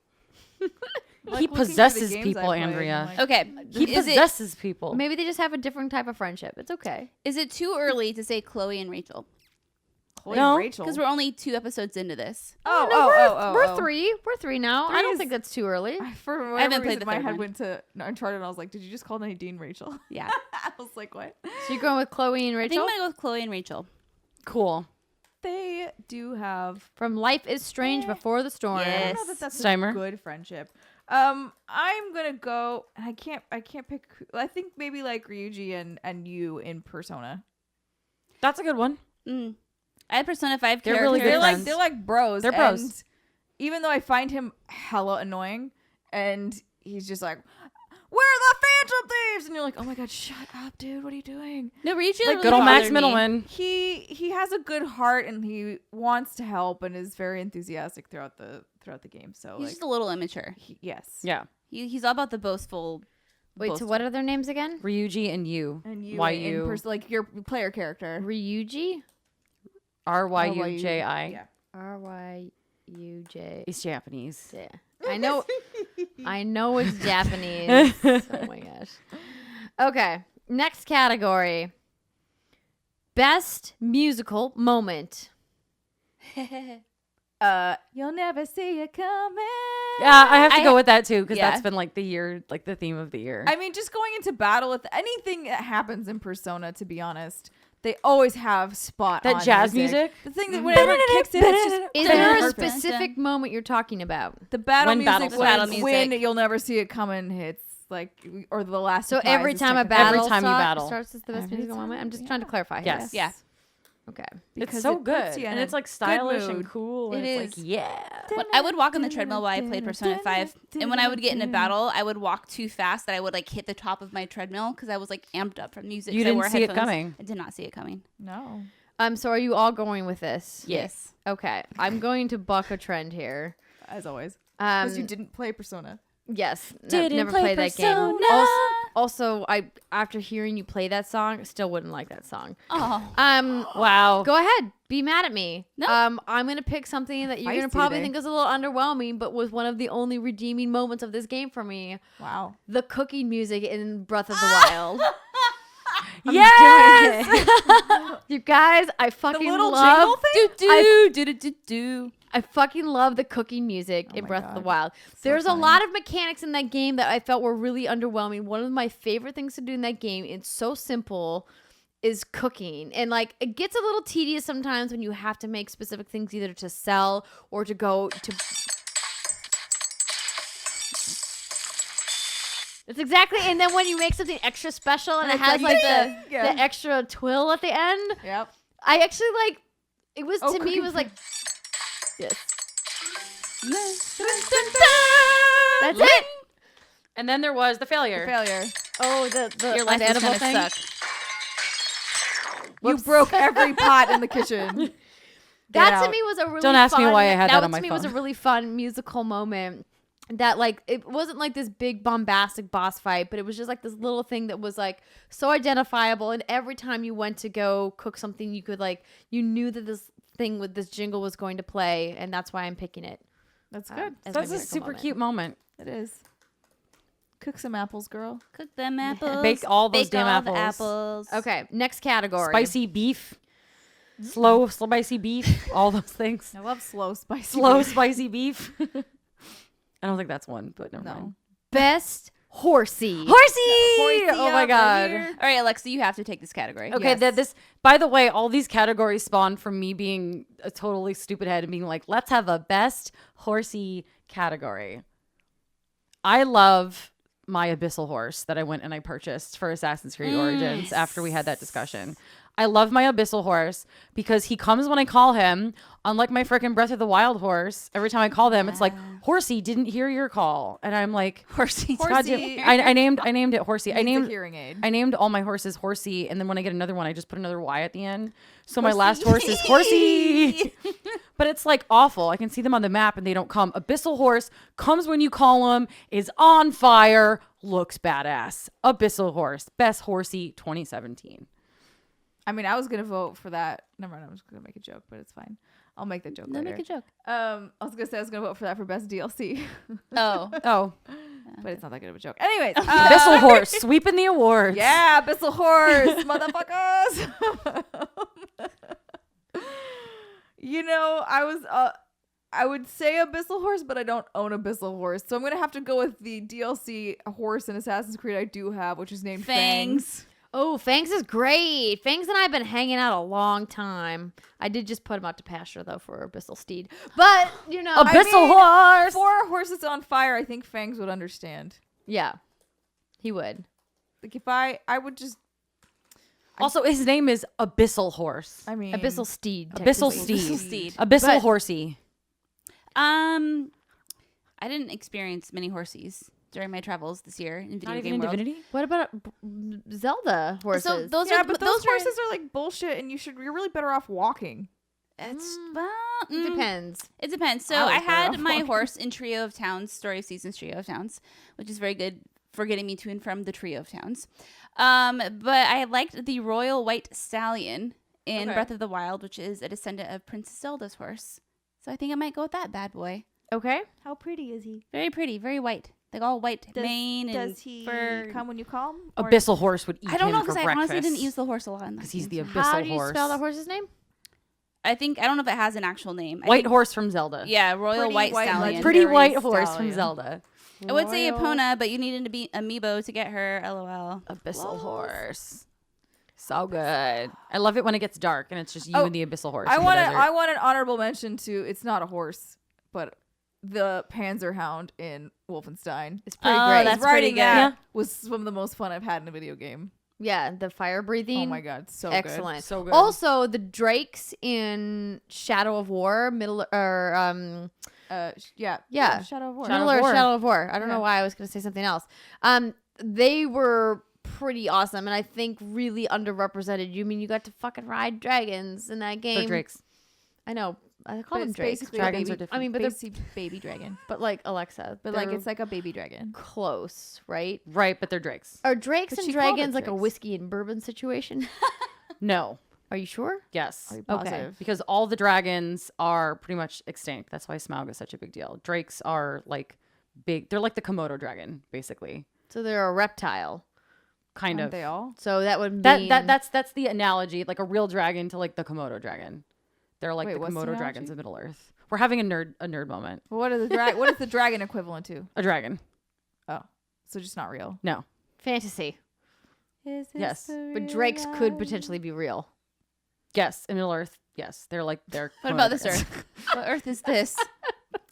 He possesses people, Andrea. Okay. He possesses people. Maybe they just have a different type of friendship. It's okay. Is it too early to say Chloe and Rachel? No, Rachel. Because we're only 2 episodes into this. We're three. We're three now. I don't is- think that's too early. For I haven't whatever played reason, the my third head one. went to Uncharted, and I was like, "Did you just call Nadine Rachel?" Yeah. I was like, "What?" So you're going with Chloe and I think Rachel I'm going to go with Chloe and Rachel. Cool. They do have. from Life is Strange Before the Storm. I Yes. don't know that that's Steimer. a good friendship. I'm gonna go. And I can't pick. I think maybe like Ryuji and you in Persona. That's a good one. I had Persona 5 They're characters. really good friends. They're like bros. They're bros. And even though I find him hella annoying, and he's just like, "We're the Phantom Thieves," and you're like, "Oh my god, shut up, dude! What are you doing?" No, Ryuji Like, really Good old Max bothered me. Middleman. He has a good heart, and he wants to help, and is very enthusiastic throughout the game. So He's like, just a little immature. yes, Yeah. He's all about the boastful. Wait, so what are their names again? Ryuji and you. and you Why in you? like your player character. Ryuji? RYUJI. Yeah. RYUJ. He's Japanese. Yeah. I know it's Japanese. Oh my gosh. Okay. Next category. Best musical moment. You'll never see it coming. Yeah, I have to go with that too because yeah. that's been like the theme of the year. I mean, just going into battle with anything that happens in Persona, to be honest, they always have spot That on jazz music? The thing that whenever it kicks in, it's just Is Dun, there a dun, specific moment you're talking about? the battle When music. battle when, starts. when you'll never see it coming hits, like, or the last. So surprise every is time a technically- battle Every time you battle. starts as the best Every musical time, moment. I'm just trying to clarify. Yes. Yeah. Okay. It's because so it puts good. you in And a it's like good stylish and mood. cool. And It it's is. like, yeah. I would walk on the treadmill while I played Persona 5, and when I would get in a battle, I would walk too fast that I would like hit the top of my treadmill because I was like amped up from music. You 'cause I didn't wore see it headphones. coming. I did not see it coming. No. So are you all going with this? Yes. Okay. I'm going to buck a trend here. As always, because you Um, didn't play Persona. yes. Didn't Never play played that game. Persona. Also, I after hearing you play that song, still wouldn't like that song. Oh. Wow. Go ahead. Be mad at me. No. I'm gonna pick something that you're gonna Feisty probably today. think is a little underwhelming, but was one of the only redeeming moments of this game for me. Wow. The cooking music in Breath of the Wild. Yes. You guys, I fucking little love jingle thing? I fucking love the cooking music in my Breath of the God. Wild. There's a lot of mechanics in that game that I felt were really underwhelming. One of my favorite things to do in that game, it's so simple, is cooking. And like it gets a little tedious sometimes when you have to make specific things either to sell or to go to. It's exactly, and then when you make something extra special and it it's has like like the yeah. extra twill at the end. Yep. I actually like it was Oh, to me it cooking was like yes. That's That's it. And then there was the failure. Failure. Oh, the Your life is unedible gonna thing. suck. You broke every pot in the kitchen. That to out. me was a really Don't ask me fun, why I had that on to my me was a phone. really fun musical moment. That like it wasn't like this big bombastic boss fight, but it was just like this little thing that was like so identifiable. And every time you went to go cook something, you could like you knew that this thing with this jingle was going to play, and that's why I'm picking it. That's good. as my That's a musical super moment. cute moment. It is. Cook some apples, girl. Cook them apples. Bake all those Bake damn all the apples. apples. Okay, next category. Spicy beef. Slow spicy beef. All those things. I love slow spicy. Slow beef. spicy beef. I don't think that's one, but never No. mind. Best Horsey. Horsey! Oh my god. All right, Alexa, you have to take this category. Okay, Yes. this by the way, all these categories spawned from me being a totally stupid head and being like, let's have a best horsey category. I love my abyssal horse that I went and I purchased for Assassin's Creed Origins after we had that discussion. I love my Abyssal horse because he comes when I call him. Unlike my freaking Breath of the Wild horse, every time I call them, it's like, Horsey didn't hear your call, and I'm like, Horsey. I named it Horsey. I named a hearing aid. I named all my horses Horsey, and then when I get another one, I just put another Y at the end. So my last horse is Horsey. But it's like awful. I can see them on the map, and they don't come. Abyssal horse comes when you call him, is on fire, looks badass. Abyssal horse, best Horsey 2017. I mean, I was gonna vote for that. Never mind, I was gonna make a joke, but it's fine. I'll make the joke later. Make a joke. I was gonna say I was gonna vote for that for best DLC. Oh, but it's not that good of a joke. Anyways, Abyssal horse sweeping the awards. Yeah, Abyssal horse, motherfuckers. You know, I would say Abyssal horse, but I don't own Abyssal horse, so I'm gonna have to go with the DLC horse in Assassin's Creed I do have, which is named Fangs. Oh, Fangs is great. Fangs and I have been hanging out a long time. I did just put him out to pasture, though, for Abyssal Steed. But, you know. Abyssal horse! For horses on fire, I think Fangs would understand. Yeah, he would. Like, if I would just. Also, his name is Abyssal horse. I mean. Abyssal Steed. Abyssal Steed. Abyssal Horsey. I didn't experience many horsies during my travels this year in video Not game even in world. Divinity? What about Zelda horses? So those yeah, are but those those horses are like bullshit, and you're really better off walking. It's depends. It depends. So I had my horse in Trio of Towns, Story of Seasons Trio of Towns, which is very good for getting me to and from the Trio of Towns. But I liked the Royal White Stallion in Breath of the Wild, which is a descendant of Princess Zelda's horse. So I think I might go with that bad boy. Okay. How pretty is he? Very pretty, very white. Like all white mane and does he fur. come when you call him? Abyssal horse would eat I don't know him for because I breakfast. honestly didn't use the horse a lot. Because he's the Abyssal How horse. do you spell that horse's name? I don't know if it has an actual name. White horse from Zelda. Yeah, Royal White Stallion. legendary Pretty white horse stallion. from Zelda. I would say Epona, but you needed to be Amiibo to get her. LOL. Abyssal horse. So good. I love it when it gets dark and it's just you and the Abyssal horse. I in the want desert. an honorable mention to. It's not a horse, but the Panzerhound in Wolfenstein. It's pretty great. That's Riding pretty good. that was some of the most fun I've had in a video game. Yeah, the fire breathing. Oh my god, so excellent. good. So good. Also, the drakes in Shadow of War, Yeah, Shadow of War. Shadow of War. I don't know why I was going to say something else. They were pretty awesome, and I think really underrepresented. You mean you got to fucking ride dragons in that game? They're drakes. I know. I call But them it's drakes. basically Dragons a are baby, different. I mean, but they're basically baby dragon. but like Alexa, But like they're it's like a baby dragon. close, right? Right, but they're drakes. Are drakes But and she called it dragons like a drakes. whiskey and bourbon situation? No. Are you sure? Yes. Are you Okay. positive? Because all the dragons are pretty much extinct. That's why Smaug is such a big deal. Drakes are like big. They're like the Komodo dragon, basically. So they're a reptile. Kind Aren't of. they all? So that would mean That's the analogy, like a real dragon to like the Komodo dragon. They're like Wait, the what's the Komodo analogy? dragons of Middle Earth. We're having a nerd moment. What is what is the dragon equivalent to? A dragon. Oh, so just not real. No. fantasy. Is this Yes. the But real drakes could life? potentially be real. Yes, in Middle Earth. Yes, they're What Komodo about this dragons. Earth? What Earth is this?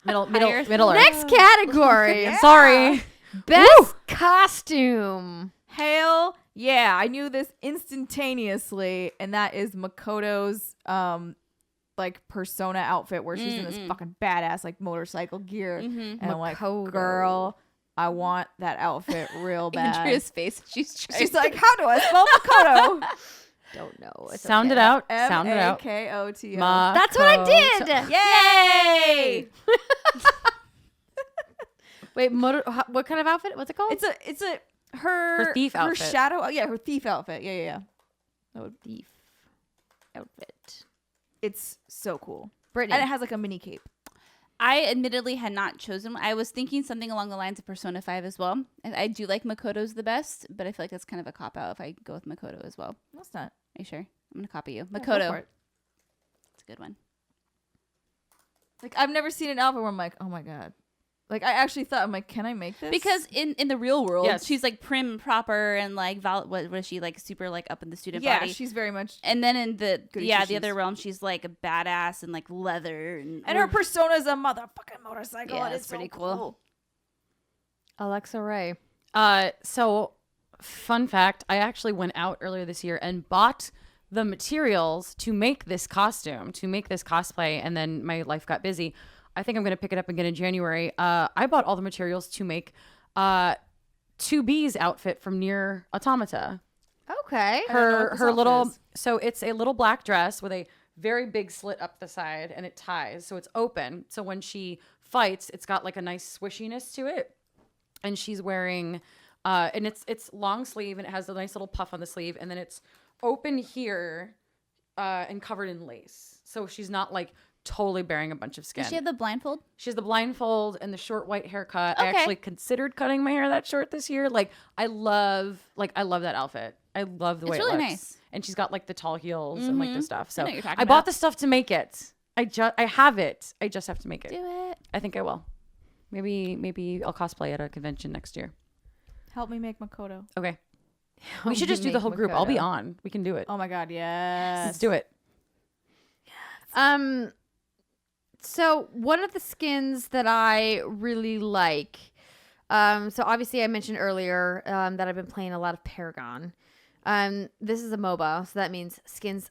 Middle Earth? Earth. Next category. Yeah. Sorry. Best costume. Hell yeah! I knew this instantaneously, and that is Makoto's like persona outfit where she's in this fucking badass like motorcycle gear, and I'm like, Makoto. girl, I want that outfit real bad. Andrea's face. She's She's like, how do I spell Makoto? Don't know. It's Sound okay. it out. Sound it out. Makoto. That's what I did. Yay! Wait, what kind of outfit? What's it called? It's a her thief her outfit. shadow. Oh, yeah, her thief outfit. Yeah. That would thief outfit. It's so cool. Brittany. And it has like a mini cape. I admittedly had not chosen one. I was thinking something along the lines of Persona 5 as well. And I do like Makoto's the best, but I feel like that's kind of a cop-out if I go with Makoto as well. That's not. Are you sure? I'm going to copy you. Yeah, go Makoto. for it. It's a good one. Like I've never seen an outfit where I'm like, oh my god. Like I actually thought, I'm like, can I make this? Because in the real world, Yes. she's like prim and proper and like, what is she, like super like up in the student yeah, body? she's very much. And then in the Goody the two-shoes. other realm, she's like a badass and like leather and And her persona is a motherfucking motorcycle. Yeah, and it's it's pretty so cool. Alexa Ray. So fun fact, I actually went out earlier this year and bought the materials to make this costume, to make this cosplay, and then my life got busy. I think I'm going to pick it up again in January. I bought all the materials to make 2B's outfit from Nier Automata. Okay. Her little, so it's a little black dress with a very big slit up the side, and it ties, so it's open. So when she fights, it's got like a nice swishiness to it. And she's wearing, and it's long sleeve, and it has a nice little puff on the sleeve, and then it's open here, and covered in lace. So she's not like totally bearing a bunch of skin. Does she have the blindfold? She has the blindfold and the short white haircut. Okay. I actually considered cutting my hair that short this year. Like I love that outfit. I love the way really it looks. nice. And she's got like the tall heels and like the stuff. So know what you're talking I bought about. the stuff to make it. I have it. I just have to make it. Do it. I think I will. Maybe I'll cosplay at a convention next year. Help me make Makoto. Okay. We should just do the whole group. I'll be on. We can do it. Oh my god, yes. Let's do it. So one of the skins that I really like, so obviously I mentioned earlier that I've been playing a lot of Paragon. This is a MOBA, so that means skins.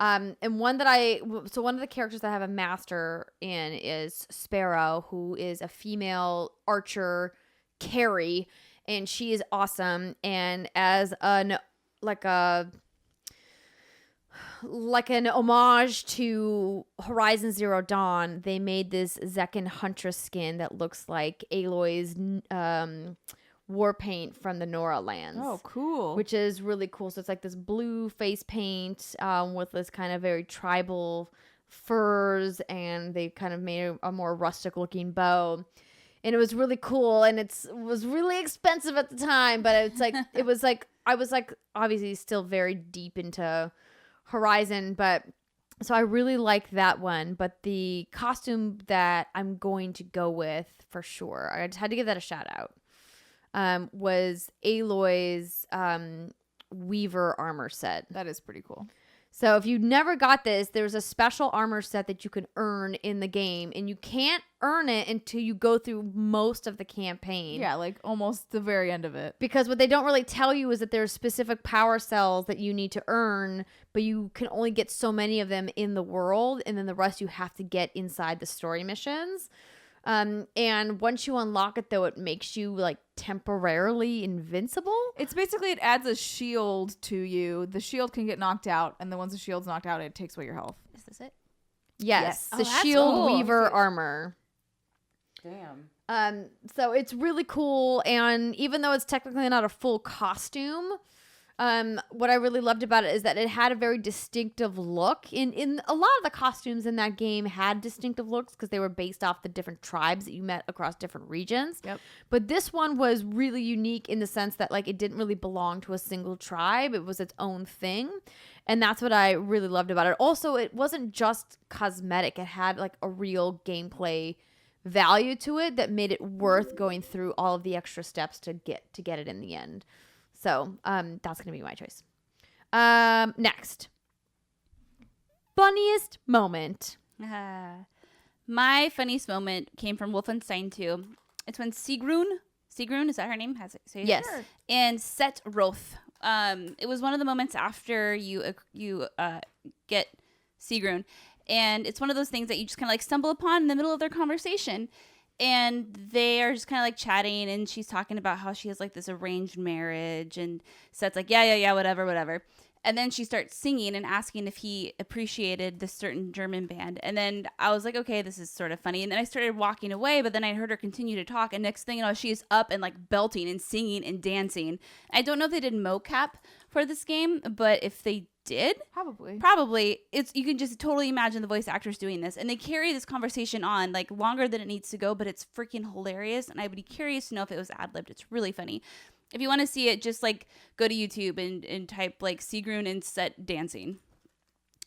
And one of the characters that I have a master in is Sparrow, who is a female archer carry, and she is awesome. And as an homage to Horizon Zero Dawn, they made this Zekken Huntress skin that looks like Aloy's war paint from the Nora lands. Oh, cool. Which is really cool. So it's like this blue face paint with this kind of very tribal furs, and they kind of made a more rustic looking bow. And it was really cool, and it was really expensive at the time, but it's like I was like obviously still very deep into Horizon, but so I really like that one. But the costume that I'm going to go with for sure, I just had to give that a shout out, was Aloy's Weaver armor set. That is pretty cool. So if you never got this, there's a special armor set that you can earn in the game, and you can't earn it until you go through most of the campaign. Yeah, like almost the very end of it. Because what they don't really tell you is that there's specific power cells that you need to earn, but you can only get so many of them in the world, and then the rest you have to get inside the story missions. And once you unlock it, though, it makes you like temporarily invincible. It's basically, it adds a shield to you. The shield can get knocked out, and then once the shield's knocked out, it takes away your health. Is this it? Yes. Oh, The that's Shield cool. Weaver armor. Damn. So it's really cool, and even though it's technically not a full costume, what I really loved about it is that it had a very distinctive look. In a lot of the costumes in that game had distinctive looks because they were based off the different tribes that you met across different regions. Yep. But this one was really unique in the sense that like it didn't really belong to a single tribe. It was its own thing. And that's what I really loved about it. Also, it wasn't just cosmetic. It had like a real gameplay value to it that made it worth going through all of the extra steps to get it in the end. So that's going to be my choice. Next. Funniest moment. My funniest moment came from Wolfenstein 2. It's when Sigrun, is that her name? Yes. Sure. And Set Roth. It was one of the moments after you get Sigrun. And it's one of those things that you just kind of like stumble upon in the middle of their conversation. And they are just kind of like chatting, and she's talking about how she has like this arranged marriage, and Set's like, yeah, whatever. And then she starts singing and asking if he appreciated this certain German band. And then I was like, okay, this is sort of funny. And then I started walking away, but then I heard her continue to talk. And next thing you know, she's up and like belting and singing and dancing. I don't know if they did mocap for this game, but if they did, probably you can just totally imagine the voice actors doing this, and they carry this conversation on like longer than it needs to go, but it's freaking hilarious. And I would be curious to know if it was ad-libbed. It's really funny. If you want to see it, just like go to YouTube and type like Sigrun and Set dancing.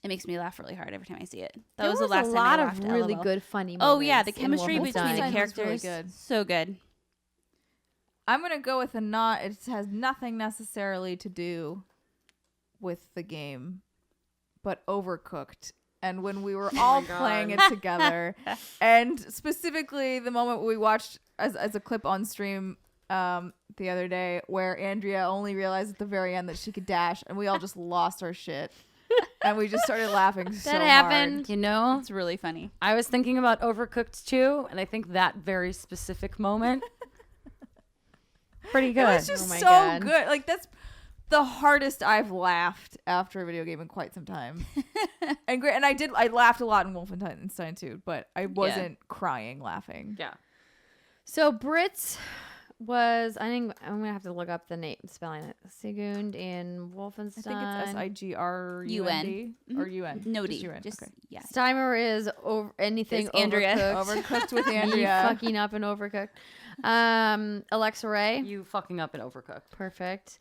It makes me laugh really hard every time I see it. That was the last time I laughed. A lot of really LOL. good funny moments. Oh yeah, the chemistry between Wolfenstein. the characters, really good. so good. I'm going to go with it has nothing necessarily to do with the game, but Overcooked. And when we were all playing it together, and specifically the moment we watched as a clip on stream, the other day where Andrea only realized at the very end that she could dash, and we all just lost our shit. And we just started laughing so hard. That happened. You know, It's really funny. I was thinking about Overcooked too, and I think that very specific moment, pretty good. It was just Oh my so God. good. Like, that's the hardest I've laughed after a video game in quite some time. And great. And I laughed a lot in Wolfenstein too, but I wasn't crying laughing. Yeah. So Brits was, I think I'm gonna have to look up the name spelling it. Sigund in Wolfenstein. I think it's Sigrund or UN. No Just D. UN. Just Okay. yeah. Steimer is over anything It's Andrea. overcooked. Overcooked with Me Andrea. fucking up and overcooked. Alexa Ray. You fucking up and Overcooked. Perfect.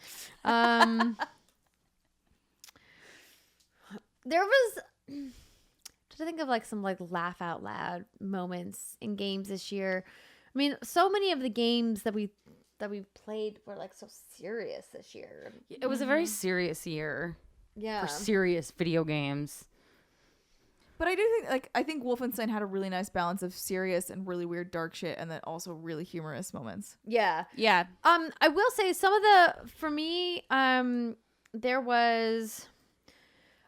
There was, to think of like some like laugh out loud moments in games this year. I mean, so many of the games that we played were like so serious this year. It was a very serious year Yeah. for serious video games. But I do think, I think Wolfenstein had a really nice balance of serious and really weird dark shit, and then also really humorous moments. Yeah. Yeah. I will say some of the, for me, there was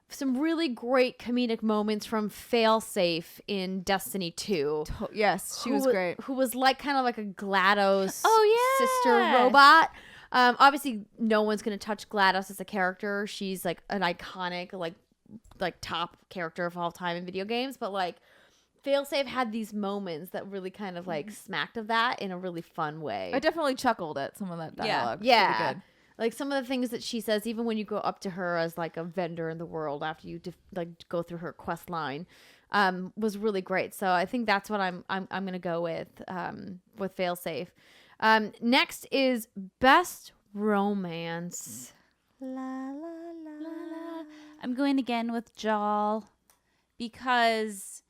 some really great comedic moments from Failsafe in Destiny 2. Yes, she was great. Who was like kind of like a GLaDOS sister yeah. robot. Obviously, no one's gonna touch GLaDOS as a character. She's like an iconic, like top character of all time in video games. But like, Failsafe had these moments that really kind of like smacked of that in a really fun way. I definitely chuckled at some of that dialogue. Yeah. Pretty good. Like some of the things that she says, even when you go up to her as like a vendor in the world after you go through her quest line, was really great. So I think that's what I'm gonna go with Failsafe. Next is Best Romance. La la la la. I'm going again with Jal because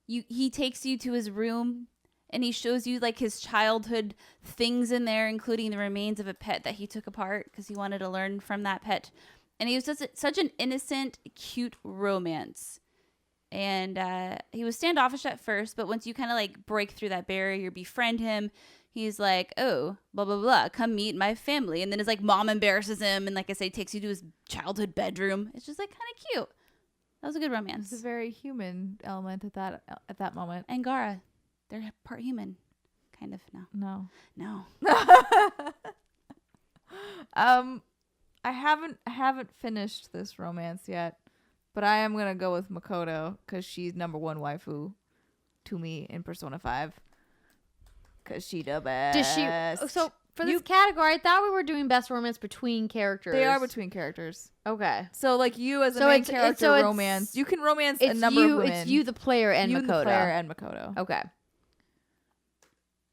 he takes you to his room and he shows you like his childhood things in there, including the remains of a pet that he took apart because he wanted to learn from that pet. And he was just such an innocent, cute romance. And he was standoffish at first, but once you kind of like break through that barrier, you befriend him. He's like, oh, blah, blah, blah, come meet my family. And then his like mom embarrasses him and like I say, takes you to his childhood bedroom. It's just like kind of cute. That was a good romance. It's a very human element at that moment. And Gara, they're part human, kind of. No. I haven't finished this romance yet, but I am gonna go with Makoto because she's number one waifu to me in Persona 5. Cause she the best. Does she? So for this category, I thought we were doing best romance between characters. They are between characters. Okay. So like you as a So main it's- character so it's- romance, you can romance a It's number you. of women. It's you, the player, and you Makoto. the player and Makoto. Okay.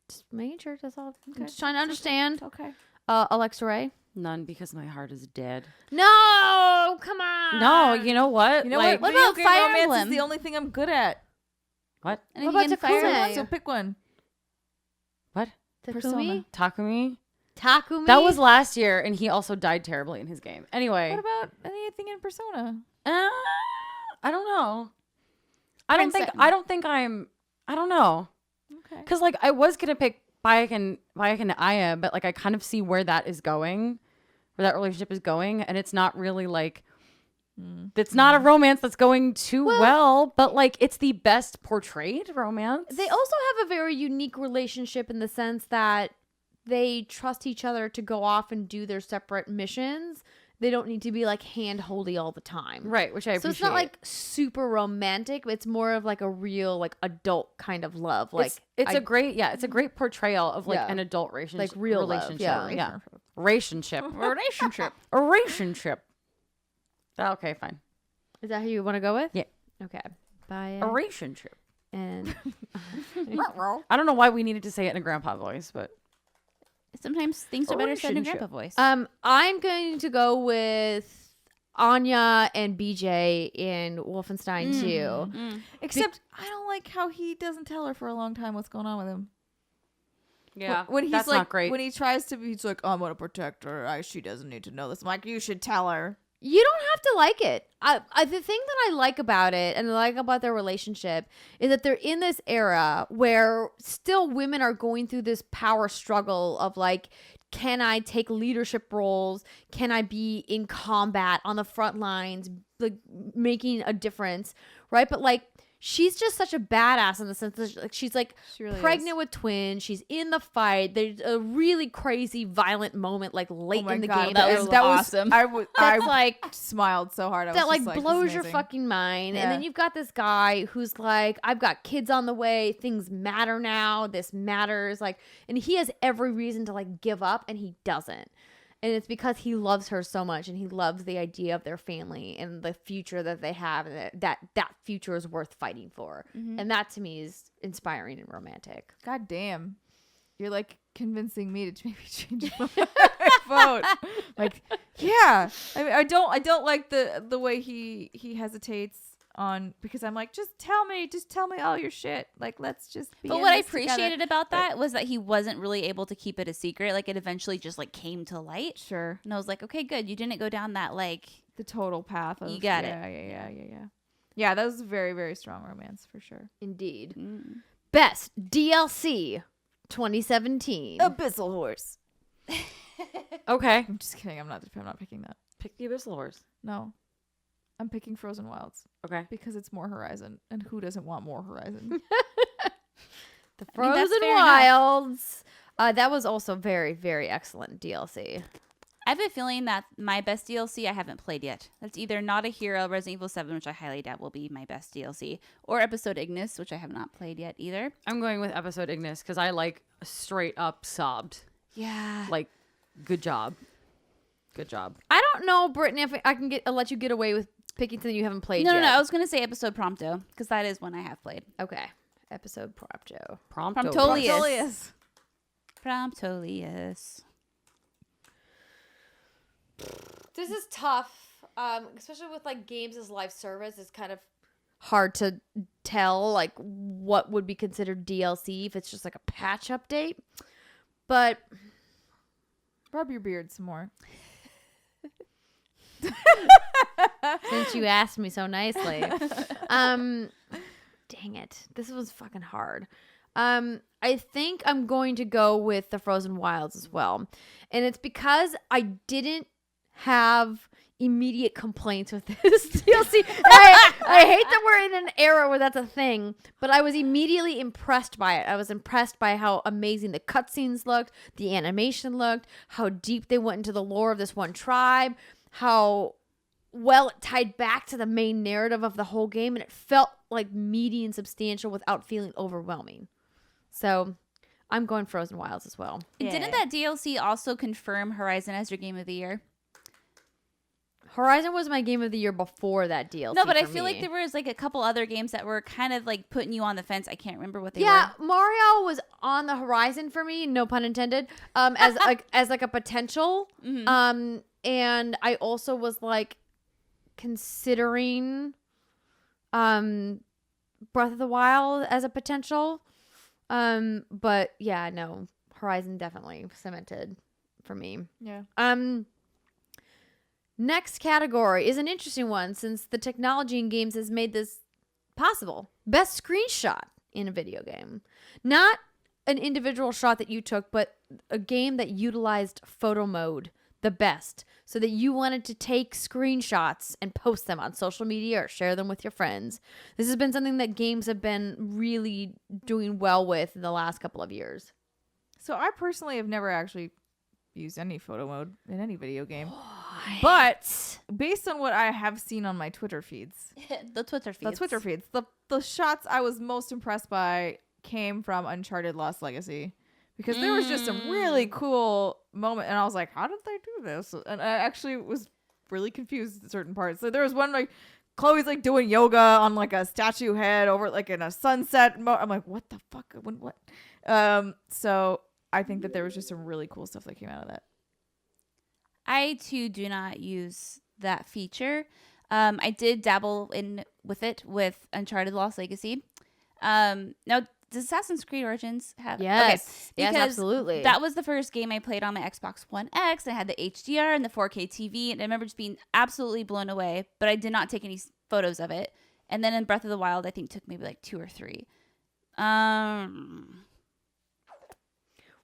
Just making sure that's all. Okay. I'm just trying to understand. Okay. Alexa Ray. None, because my heart is dead. No, come on. No, you know what? You know Like, what? what about Video game Fire romance Emblem? is the only thing I'm good at. What? Anything about in Fire Takumi? Emblem? So pick one. What? Takumi. Persona. Takumi? Takumi. That was last year, and he also died terribly in his game. Anyway. What about anything in Persona? I don't know. I don't know. Okay. Because, like, I was going to pick Bayek and Aya, but, like, I kind of see where that is going, where that relationship is going, and it's not really, like, it's not a romance that's going too well, but, like, it's the best portrayed romance. They also have a very unique relationship in the sense that they trust each other to go off and do their separate missions. They don't need to be like hand-holdy all the time. Right, which I appreciate. So it's not like super romantic. It's more of like a real like adult kind of love. Like it's a great portrayal of like an adult relationship. Like real love, relationship. yeah. Relationship. A relationship. Okay, fine. Is that who you want to go with? Yeah. Okay. Bye. A relationship. And I don't know why we needed to say it in a grandpa voice, but Sometimes things are better said in a Relationship. grandpa voice. I'm going to go with Anya and BJ in Wolfenstein 2. Except I don't like how he doesn't tell her for a long time what's going on with him. yeah, When he's that's like, not great. when he tries to, he's like, I'm gonna protect her. She doesn't need to know this. I'm like, you should tell her. You don't have to like it. The thing that I like about it and I like about their relationship is that they're in this era where still women are going through this power struggle of like, can I take leadership roles? Can I be in combat on the front lines, like making a difference, right? But like, she's just such a badass in the sense that she's like She really pregnant is. with twins. She's in the fight. There's a really crazy, violent moment like late in the game. that was awesome. That's like smiled so hard. I that was like just this is blows your amazing. fucking mind. And Yeah. then you've got this guy who's like, I've got kids on the way. Things matter now. This matters. Like, and he has every reason to like give up, and he doesn't. And it's because he loves her so much, and he loves the idea of their family and the future that they have, and that future is worth fighting for. And that to me is inspiring and romantic. God damn. You're like convincing me to maybe change my vote. Like, yeah. I mean, I don't like the way he hesitates on, because I'm like, just tell me all your shit. Like, let's just be. But in what I this together. appreciated about that was that he wasn't really able to keep it a secret. Like, it eventually just like came to light. Sure. And I was like, okay, good. You didn't go down that like. The total path of You got it. Yeah. Yeah, that was a very, very strong romance for sure. Indeed. Best DLC 2017. Abyssal Horse. Okay. I'm just kidding. I'm not picking that. Pick the Abyssal Horse. No. I'm picking Frozen Wilds Okay. because it's more Horizon, and who doesn't want more Horizon? The I mean, that's Frozen fair enough. Wilds. That was also very, very excellent DLC. I have a feeling that my best DLC I haven't played yet. That's either Not a Hero, Resident Evil 7, which I highly doubt will be my best DLC, or Episode Ignis, which I have not played yet either. I'm going with Episode Ignis because I like straight up sobbed. Yeah. Like, good job. Good job. I don't know, Brittany, if I can let you get away with picking something you haven't played No, yet. I was going to say Episode Prompto, because that is one I have played. Okay. Episode Prompto. Promptolius. Promptolius. This is tough, especially with like games as live service. It's kind of hard to tell like what would be considered DLC if it's just like a patch update. But Rub your beard some more. since you asked me so nicely, dang it, this was fucking hard. I think I'm going to go with the Frozen Wilds as well, and it's because I didn't have immediate complaints with this DLC. I hate that we're in an era where that's a thing, but I was immediately impressed by it. I was impressed by how amazing the cutscenes looked, the animation looked, how deep they went into the lore of this one tribe, how well it tied back to the main narrative of the whole game, and it felt like meaty and substantial without feeling overwhelming. So I'm going Frozen Wilds as well. Yeah. Didn't that DLC also confirm Horizon as your game of the year? Horizon was my game of the year before that DLC. No, but I for feel me. like there was like a couple other games that were kind of like putting you on the fence. I can't remember what they yeah, were. Mario was on the horizon for me, no pun intended, as like a potential. Mm-hmm. And I also was like considering Breath of the Wild as a potential. But yeah, no, Horizon definitely cemented for me. Yeah. Next category is an interesting one since the technology in games has made this possible. Best screenshot in a video game. Not an individual shot that you took, but a game that utilized photo mode the best so that you wanted to take screenshots and post them on social media or share them with your friends. This has been something that games have been really doing well with in the last couple of years. So I personally have never actually used any photo mode in any video game. But based on what I have seen on my Twitter feeds, The Twitter feeds. the shots I was most impressed by came from Uncharted Lost Legacy, because there was just some really cool moment, and I was like, how did they do this? And I actually was really confused at certain parts. So there was one like Chloe's like doing yoga on like a statue head over like in a sunset mode. I'm like, what the fuck? What? So I think that there was just some really cool stuff that came out of that. I too do not use that feature. I did dabble with it with Uncharted Lost Legacy. Now does Assassin's Creed Origins have? Yes. Okay, Yes, because absolutely. That was the first game I played on my Xbox One X. I had the HDR and the 4K TV, and I remember just being absolutely blown away. But I did not take any photos of it. And then in Breath of the Wild, I think took maybe like 2 or 3.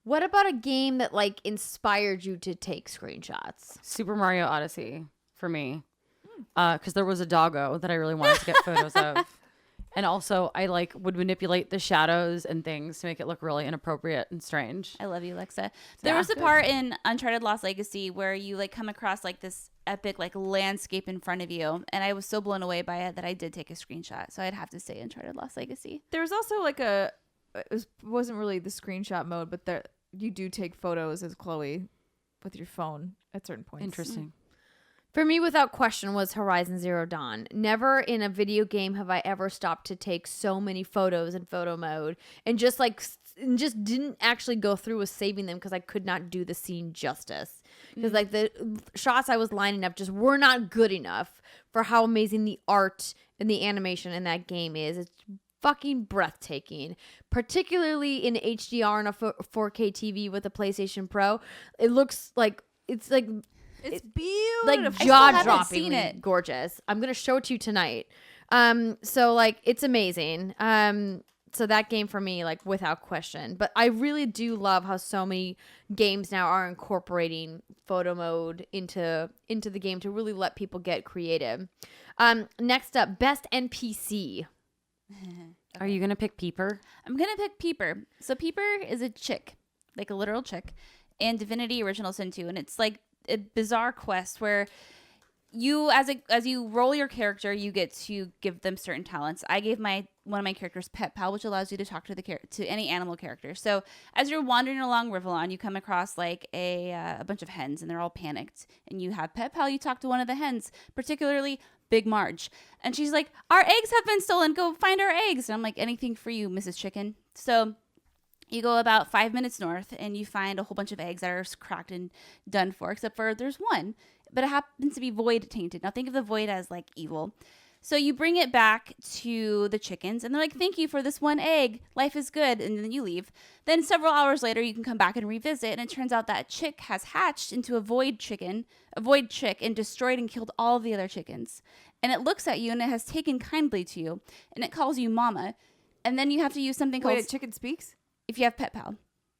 What about a game that like inspired you to take screenshots? Super Mario Odyssey for me. Because there was a doggo that I really wanted to get photos of. And also, I like would manipulate the shadows and things to make it look really inappropriate and strange. I love you, Alexa. There was a part in Uncharted Lost Legacy where you like come across like this epic like landscape in front of you, and I was so blown away by it that I did take a screenshot. So I'd have to say Uncharted Lost Legacy. There was also like wasn't really the screenshot mode, but you do take photos as Chloe with your phone at certain points. Interesting. For me, without question, was Horizon Zero Dawn. Never in a video game have I ever stopped to take so many photos in photo mode and just didn't actually go through with saving them because I could not do the scene justice. Because like the shots I was lining up just were not good enough for how amazing the art and the animation in that game is. It's fucking breathtaking, particularly in HDR and a 4K TV with a PlayStation Pro. It looks like it's beautiful, like jaw-droppingly gorgeous. I'm gonna show it to you tonight. So like it's amazing. So that game for me, like without question. But I really do love how so many games now are incorporating photo mode into the game to really let people get creative. Next up, best NPC. Are you gonna pick Peeper? I'm gonna pick Peeper. So Peeper is a chick, like a literal chick, in Divinity Original Sin 2, and it's like a bizarre quest where you as you roll your character, you get to give them certain talents. I gave one of my characters Pet Pal, which allows you to talk to any animal character. So as you're wandering along Rivellon, you come across like a bunch of hens, and they're all panicked. And you have Pet Pal. You talk to one of the hens, particularly Big Marge, and she's like, "Our eggs have been stolen. Go find our eggs." And I'm like, "Anything for you, Mrs. Chicken." So you go about 5 minutes north, and you find a whole bunch of eggs that are cracked and done for, except for there's one, but it happens to be void tainted. Now think of the void as like evil. So you bring it back to the chickens, and they're like, "Thank you for this one egg. Life is good." And then you leave. Then several hours later, you can come back and revisit, and it turns out that chick has hatched into a void chick, and destroyed and killed all of the other chickens. And it looks at you, and it has taken kindly to you, and it calls you Mama. And then you have to use something called... Wait, a chicken speaks? If you have Pet Pal.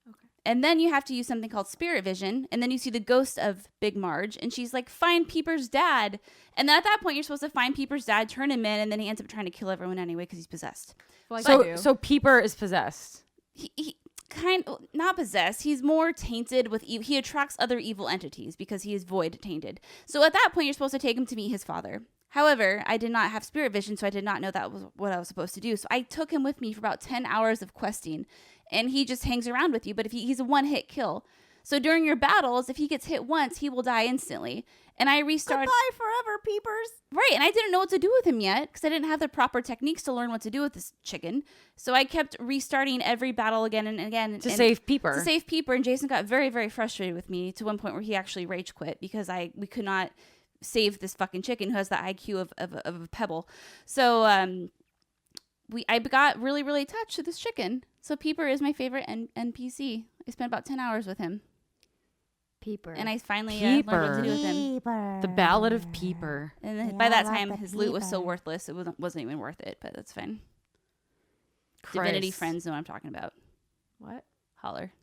Okay. And then you have to use something called Spirit Vision, and then you see the ghost of Big Marge, and she's like, "Find Peeper's dad." And then at that point, you're supposed to find Peeper's dad, turn him in, and then he ends up trying to kill everyone anyway because he's possessed. Like So Peeper is possessed. He not possessed. He's more tainted with evil. He attracts other evil entities because he is void tainted. So at that point, you're supposed to take him to meet his father. However, I did not have Spirit Vision, so I did not know that was what I was supposed to do. So I took him with me for about 10 hours of questing, and he just hangs around with you. But if he's a one-hit kill. So during your battles, if he gets hit once, he will die instantly. And I restarted. Goodbye forever, Peepers. Right, and I didn't know what to do with him yet because I didn't have the proper techniques to learn what to do with this chicken. So I kept restarting every battle again and again. To save Peeper. To save Peeper, and Jason got very, very frustrated with me to one point where he actually rage quit because we could not save this fucking chicken who has the IQ of a pebble. So I got really, really attached to this chicken. So Peeper is my favorite NPC. I spent about 10 hours with him. Peeper. And I finally learned what to do with him. The Ballad of Peeper. And then by that time, his loot was so worthless, it wasn't even worth it, but that's fine. Christ. Divinity friends know what I'm talking about. What? Holler.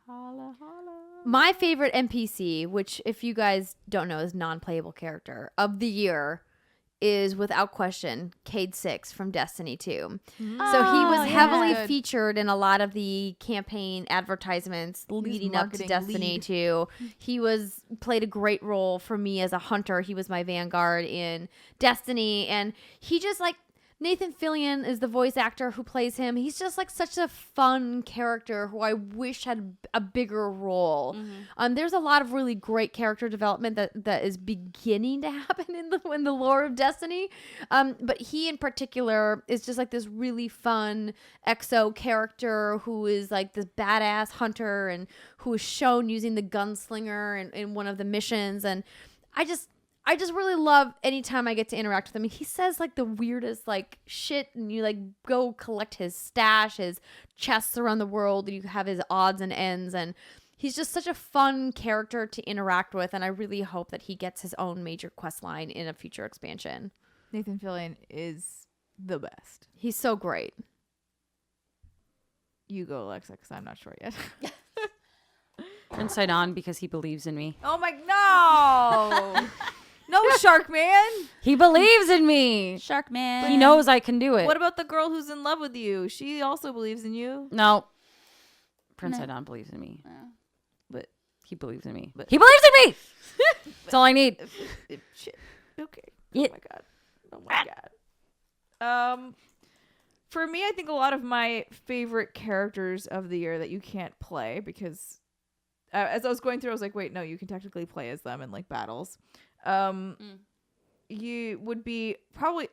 Holla, holla. My favorite NPC, which if you guys don't know is non-playable character of the year, is without question Cade 6 from Destiny 2. So he was heavily featured in a lot of the campaign advertisements leading up to Destiny 2. He played a great role for me as a hunter. He was my vanguard in Destiny, and he just like Nathan Fillion is the voice actor who plays him. He's just like such a fun character who I wish had a bigger role. There's a lot of really great character development that is beginning to happen in the lore of Destiny. But he in particular is just like this really fun exo character who is like this badass hunter and who is shown using the gunslinger in one of the missions. And I just really love anytime I get to interact with him. He says like the weirdest like shit, and you like go collect his stash, his chests around the world, and you have his odds and ends, and he's just such a fun character to interact with, and I really hope that he gets his own major quest line in a future expansion. Nathan Fillion is the best. He's so great. You go, Alexa, because I'm not sure yet. Prince Sidon because he believes in me. Oh my no. No, Shark Man. He believes in me. Shark Man. He knows I can do it. What about the girl who's in love with you? She also believes in you. No. Prince No. Sidon believes in me. But He believes in me. But- He believes in me. That's all I need. shit. Okay. Yeah. Oh my god. Oh my god. For me, I think a lot of my favorite characters of the year that you can't play because as I was going through, I was like, wait, no, you can technically play as them in like battles. You would be probably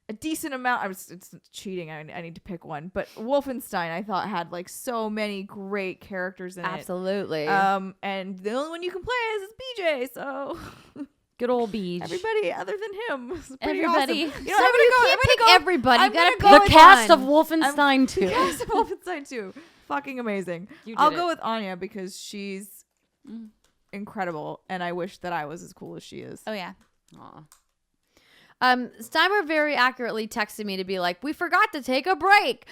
a decent amount. It's cheating. I need to pick one, but Wolfenstein I thought had like so many great characters in Absolutely. it. And the only one you can play as is BJ. So Good old Beach. everybody other than him is pretty Everybody. awesome. You know, So I'm you gonna can't go. pick everybody. I'm You gotta gonna pick The go cast one. of Wolfenstein 2. Yes, Wolfenstein 2. Fucking amazing. You I'll did go it. with Anya because she's incredible, and I wish that I was as cool as she is. Oh yeah. Aw. Steimer very accurately texted me to be like, we forgot to take a break.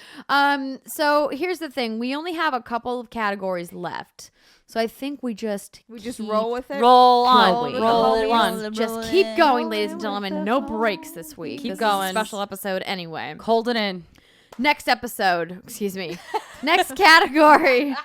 So here's the thing. We only have a couple of categories left. So I think we just Just keep roll with it. Roll on. going. Roll on. Just keep going, ladies and gentlemen. No breaks this week. Keep This going. is a special episode anyway. Hold it in. Next episode. Excuse me. Next category.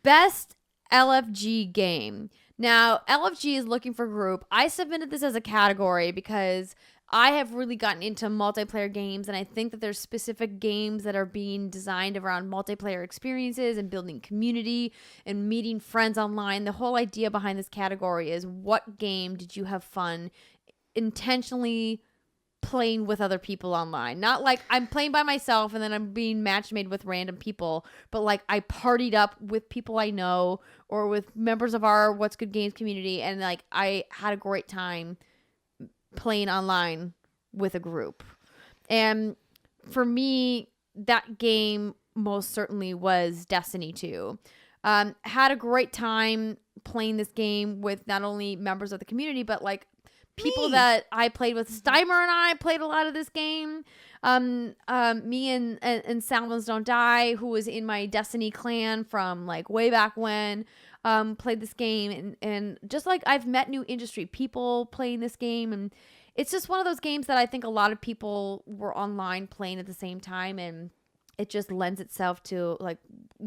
Best LFG game. Now, LFG is looking for group. I submitted this as a category because I have really gotten into multiplayer games, and I think that there's specific games that are being designed around multiplayer experiences and building community and meeting friends online. The whole idea behind this category is what game did you have fun intentionally playing with other people online? Not like I'm playing by myself and then I'm being match made with random people, but like I partied up with people I know or with members of our What's Good Games community, and like I had a great time playing online with a group. And for me, that game most certainly was Destiny 2. Had a great time playing this game with not only members of the community, but like people that I played with. Steimer and I played a lot of this game. Me and Salmons Don't Die, who was in my Destiny clan from like way back when, played this game, and just like I've met new industry people playing this game, and it's just one of those games that I think a lot of people were online playing at the same time, and it just lends itself to like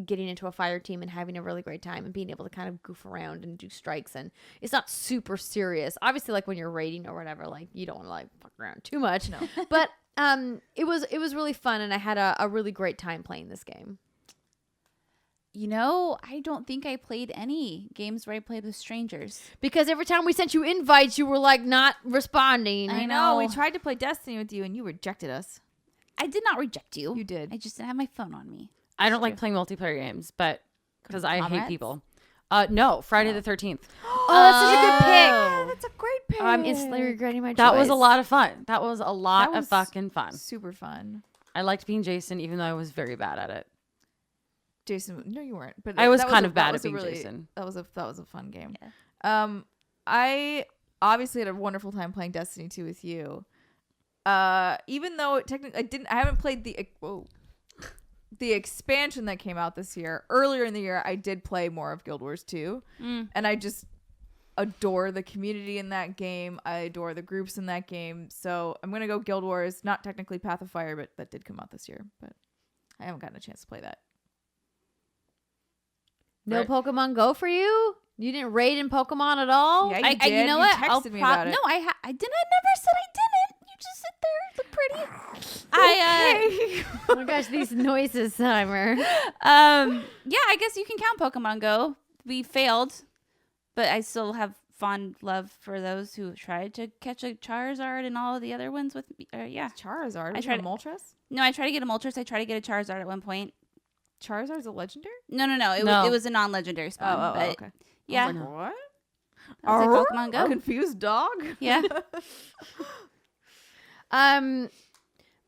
getting into a fire team and having a really great time and being able to kind of goof around and do strikes. And it's not super serious. Obviously, like when you're raiding or whatever, like you don't want to like fuck around too much. No. But it was really fun, and I had a really great time playing this game. You know, I don't think I played any games where I played with strangers. Because every time we sent you invites, you were like not responding. I I know. know. We tried to play Destiny with you, and you rejected us. I did not reject you. You did. I just didn't have my phone on me. I don't like playing multiplayer games, but because I hate Comrades? people. No, Friday the 13th. Oh, that's such a good pick. Yeah, that's a great pick. I'm instantly regretting my choice. That was a lot of fun. That was a lot That of was fucking fun. Super fun. I liked being Jason, even though I was very bad at it. Jason, no, you weren't. But I was that kind a- of bad that at was a being really- Jason. That was a fun game. Yeah. I obviously had a wonderful time playing Destiny 2 with you. Even though technically I haven't played the expansion that came out this year. Earlier in the year, I did play more of Guild Wars 2, and I just adore the community in that game. I adore the groups in that game. So I'm gonna go Guild Wars. Not technically Path of Fire, but that did come out this year. But I haven't gotten a chance to play that. No Right. Pokemon Go for you? You didn't raid in Pokemon at all? Yeah, you I, did. you know You what? texted me about it. No, I didn't. I never said I didn't. You just sit there, look pretty. I Oh my gosh, these noises, Timer. yeah, I guess you can count Pokemon Go. We failed, but I still have fond love for those who tried to catch a Charizard and all of the other ones with me. Yeah. Charizard. I I tried tried Moltres. No, I tried to get a Moltres. I tried to get a Charizard at one point. Charizard's a legendary. No. It No. was a non-legendary spawn. but okay. yeah. I was like, what? That's like Pokemon Go. Confused dog. Yeah.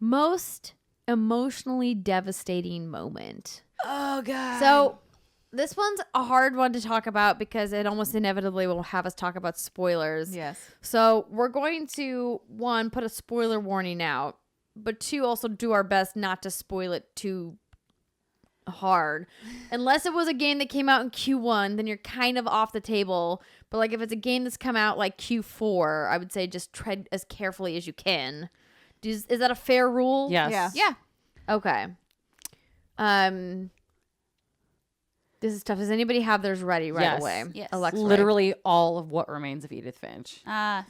Most emotionally devastating moment. Oh god. So this one's a hard one to talk about because it almost inevitably will have us talk about spoilers. Yes. So we're going to, one, put a spoiler warning out, but two, also do our best not to spoil it too hard. Unless it was a game that came out in Q1, then you're kind of off the table. But like if it's a game that's come out like Q4, I would say just tread as carefully as you can. Is that a fair rule? Yes. Yeah. Okay. This is tough. Does anybody have theirs ready right Yes. away? Yes. Alexa, Literally all of What Remains of Edith Finch. Yeah.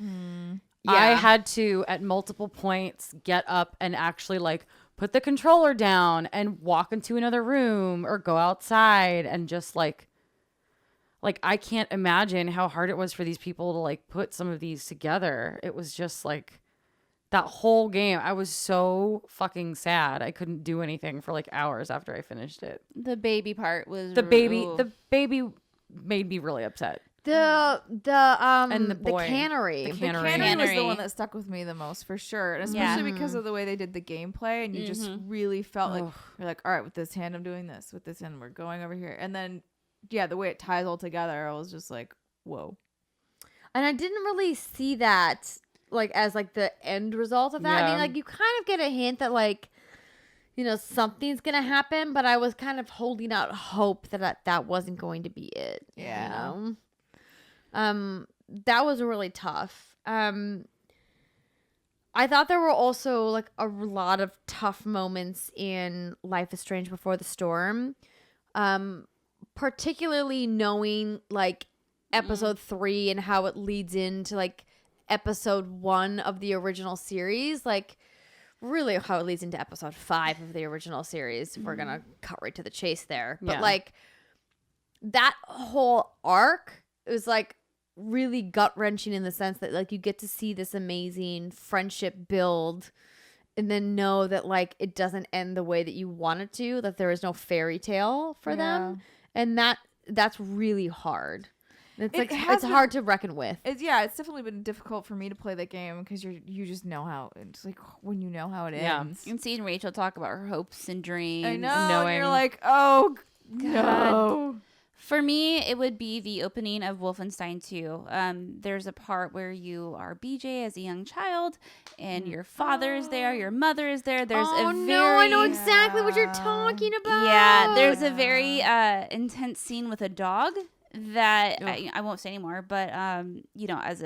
I had to, at multiple points, get up and actually like put the controller down and walk into another room or go outside and just like I can't imagine how hard it was for these people to like put some of these together. It was just like that whole game. I was so fucking sad. I couldn't do anything for like hours after I finished it. The baby part was The baby made me really upset. And the boy. the cannery. The The Cannery. cannery was the Cannery. one that stuck with me the most for sure, and Yeah. especially because of the way they did the gameplay, and you just really felt like Ugh. you're like, all right, with this hand I'm doing this, with this hand we're going over here, and then the way it ties all together, I was just like, whoa. And I didn't really see that like as like the end result of that. I mean, Yeah. like you kind of get a hint that like, you know, something's gonna happen, but I was kind of holding out hope that that wasn't going to be it. Yeah. You know? That was really tough. I thought there were also like a lot of tough moments in Life is Strange Before the Storm. Particularly knowing like episode 3 and how it leads into like episode 1 of the original series, like really how it leads into episode 5 of the original series. We're gonna cut right to the chase there, but Yeah. like that whole arc was like really gut-wrenching in the sense that like you get to see this amazing friendship build and then know that like it doesn't end the way that you want it to, that there is no fairy tale for them, and that's really hard. It's like it's hard to reckon with. It's definitely been difficult for me to play that game because you just know how it's like when you know how it Yeah. ends. And seeing Rachel talk about her hopes and dreams. I know. and And knowing- you're like, oh no. For me, it would be the opening of Wolfenstein 2. There's a part where you are BJ as a young child, and your father is there, your mother is there. There's Oh a no, very I know exactly what you're talking about. yeah. There's a very intense scene with a dog that I won't say anymore. But you know, as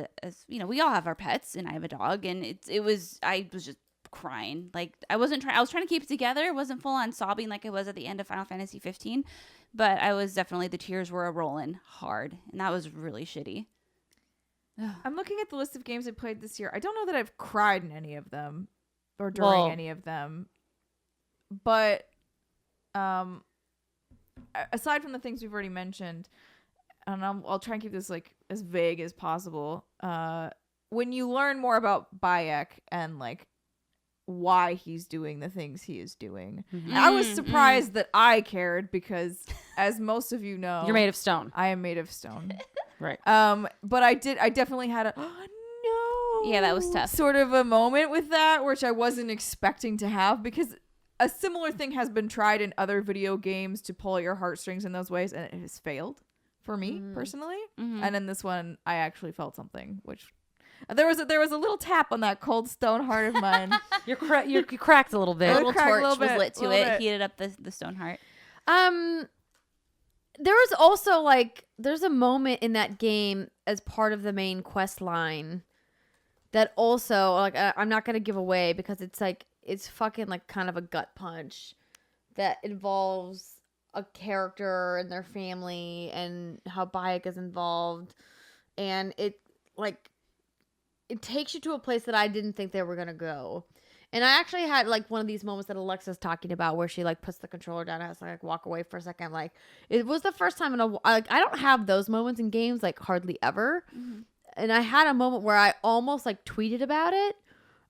you know, we all have our pets, and I have a dog, and I was just crying. Like I was trying to keep it together. Wasn't full on sobbing like I was at the end of Final Fantasy 15. But I was definitely, the tears were rolling hard, and that was really shitty. I'm looking at the list of games I played this year. I don't know that I've cried in any of them or during any of them. But aside from the things we've already mentioned, and I'll try and keep this like as vague as possible. When you learn more about Bayek and like why he's doing the things he is doing, I was surprised that I cared because, as most of you know, You're made of stone. I am made of stone. Right. But I definitely had a oh no, Yeah, that was tough. sort of a moment with that, which I wasn't expecting to have, because a similar thing has been tried in other video games to pull at your heartstrings in those ways, and it has failed for me personally. And in this one, I actually felt something, which there was a little tap on that cold stone heart of mine. You cracked a little A bit. little cracked a torch little was bit, lit to little it, bit. heated up the stone heart. There was also like there's a moment in that game as part of the main quest line that also like I'm not gonna give away because it's fucking like kind of a gut punch that involves a character and their family and how Bayek is involved, and it takes you to a place that I didn't think they were gonna go. And I actually had like one of these moments that Alexa's talking about where she like puts the controller down and has to like walk away for a second. Like it was the first time I don't have those moments in games like hardly ever. And I had a moment where I almost like tweeted about it,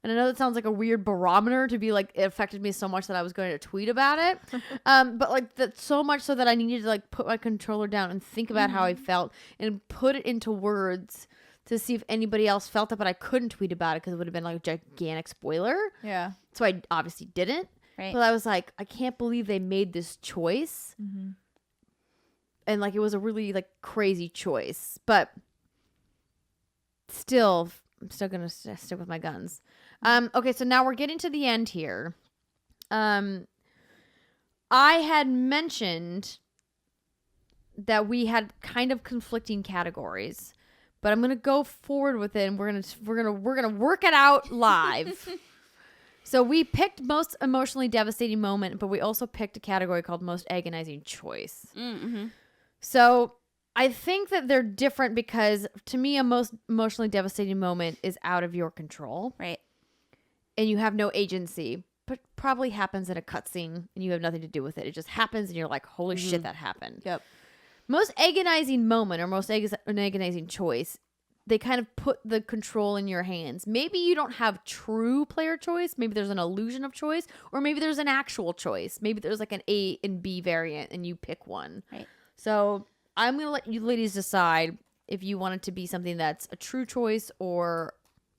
And I know that sounds like a weird barometer to be like, it affected me so much that I was going to tweet about it. But like that so much so that I needed to like put my controller down and think about how I felt and put it into words to see if anybody else felt it. But I couldn't tweet about it because it would have been like a gigantic spoiler. Yeah. So I obviously didn't. Right. But I was like, I can't believe they made this choice. And like, it was a really like crazy choice. But still, I'm still going to stick with my guns. Okay, so now we're getting to the end here. I had mentioned that we had kind of conflicting categories, but I'm gonna go forward with it, and we're gonna work it out live. So we picked most emotionally devastating moment, but we also picked a category called most agonizing choice. So I think that they're different because to me, a most emotionally devastating moment is out of your control. Right. And you have no agency, but probably happens in a cutscene and you have nothing to do with it. It just happens and you're like, holy shit, that happened. Yep. Most agonizing moment or most agonizing choice, they kind of put the control in your hands. Maybe you don't have true player choice. Maybe there's an illusion of choice, or maybe there's an actual choice. Maybe there's like an A and B variant and you pick one. Right. So I'm going to let you ladies decide if you want it to be something that's a true choice or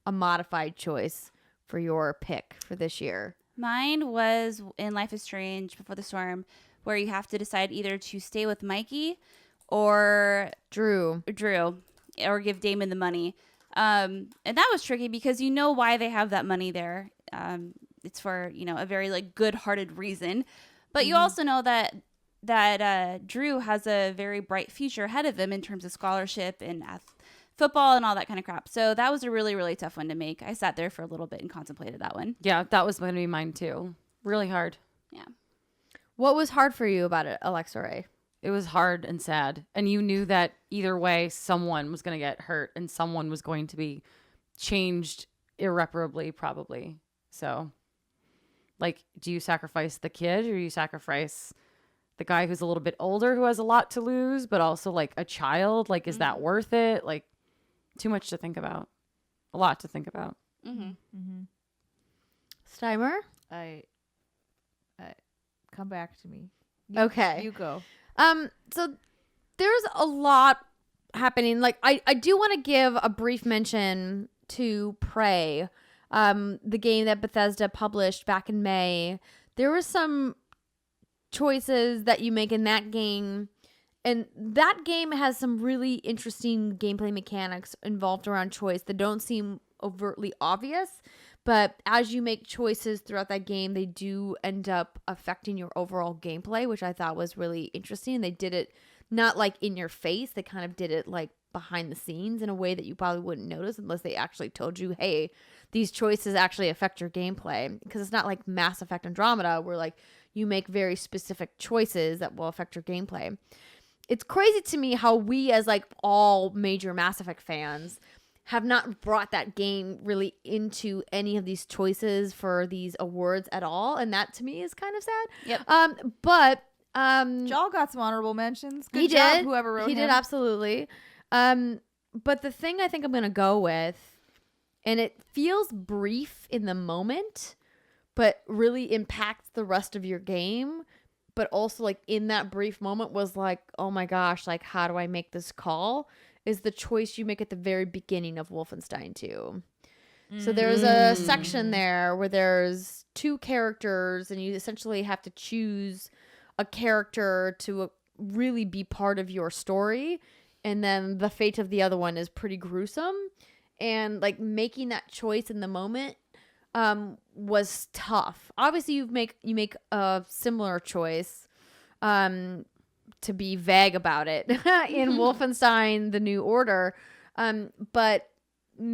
a modified choice for your pick for this year. Mine was in Life is Strange Before the Storm, where you have to decide either to stay with Mikey or Drew, or give Damon the money. And that was tricky because you know why they have that money there. It's for, a very like good-hearted reason. But you also know that Drew has a very bright future ahead of him in terms of scholarship and football and all that kind of crap. So that was a really, really tough one to make. I sat there for a little bit and contemplated that one. Yeah, that was going to be mine too. Really hard. Yeah. what was hard for you about it, Alexa Ray? It was hard and sad. And you knew that either way, someone was going to get hurt and someone was going to be changed irreparably, probably. So, like, do you sacrifice the kid or do you sacrifice the guy who's a little bit older who has a lot to lose, but also, like, a child? Like, is that worth it? Like, too much to think about. A lot to think about. Mm-hmm. Mm-hmm. Steimer? I come back to me. Okay. You go. So there's a lot happening. Like, I do want to give a brief mention to Prey, the game that Bethesda published back in May. There were some choices that you make in that game, and that game has some really interesting gameplay mechanics involved around choice that don't seem overtly obvious, but as you make choices throughout that game, they do end up affecting your overall gameplay, which I thought was really interesting. They did it not like in your face, they kind of did it like behind the scenes in a way that you probably wouldn't notice unless they actually told you, hey, these choices actually affect your gameplay. Because it's not like Mass Effect Andromeda where like you make very specific choices that will affect your gameplay. It's crazy to me how we, as like all major Mass Effect fans, have not brought that game really into any of these choices for these awards at all, and that to me is kind of sad. Yep. But Joel got some honorable mentions. Good he job, did. whoever wrote he him. did absolutely. But the thing I think I'm gonna go with, and it feels brief in the moment, but really impacts the rest of your game. But also, like, in that brief moment was like, oh my gosh, like, how do I make this call? Is the choice you make at the very beginning of Wolfenstein 2. So there's a section there where there's two characters, and you essentially have to choose a character to really be part of your story. And then the fate of the other one is pretty gruesome. And, like, making that choice in the moment was tough. Obviously, you make a similar choice to be vague about it in Wolfenstein The New Order, but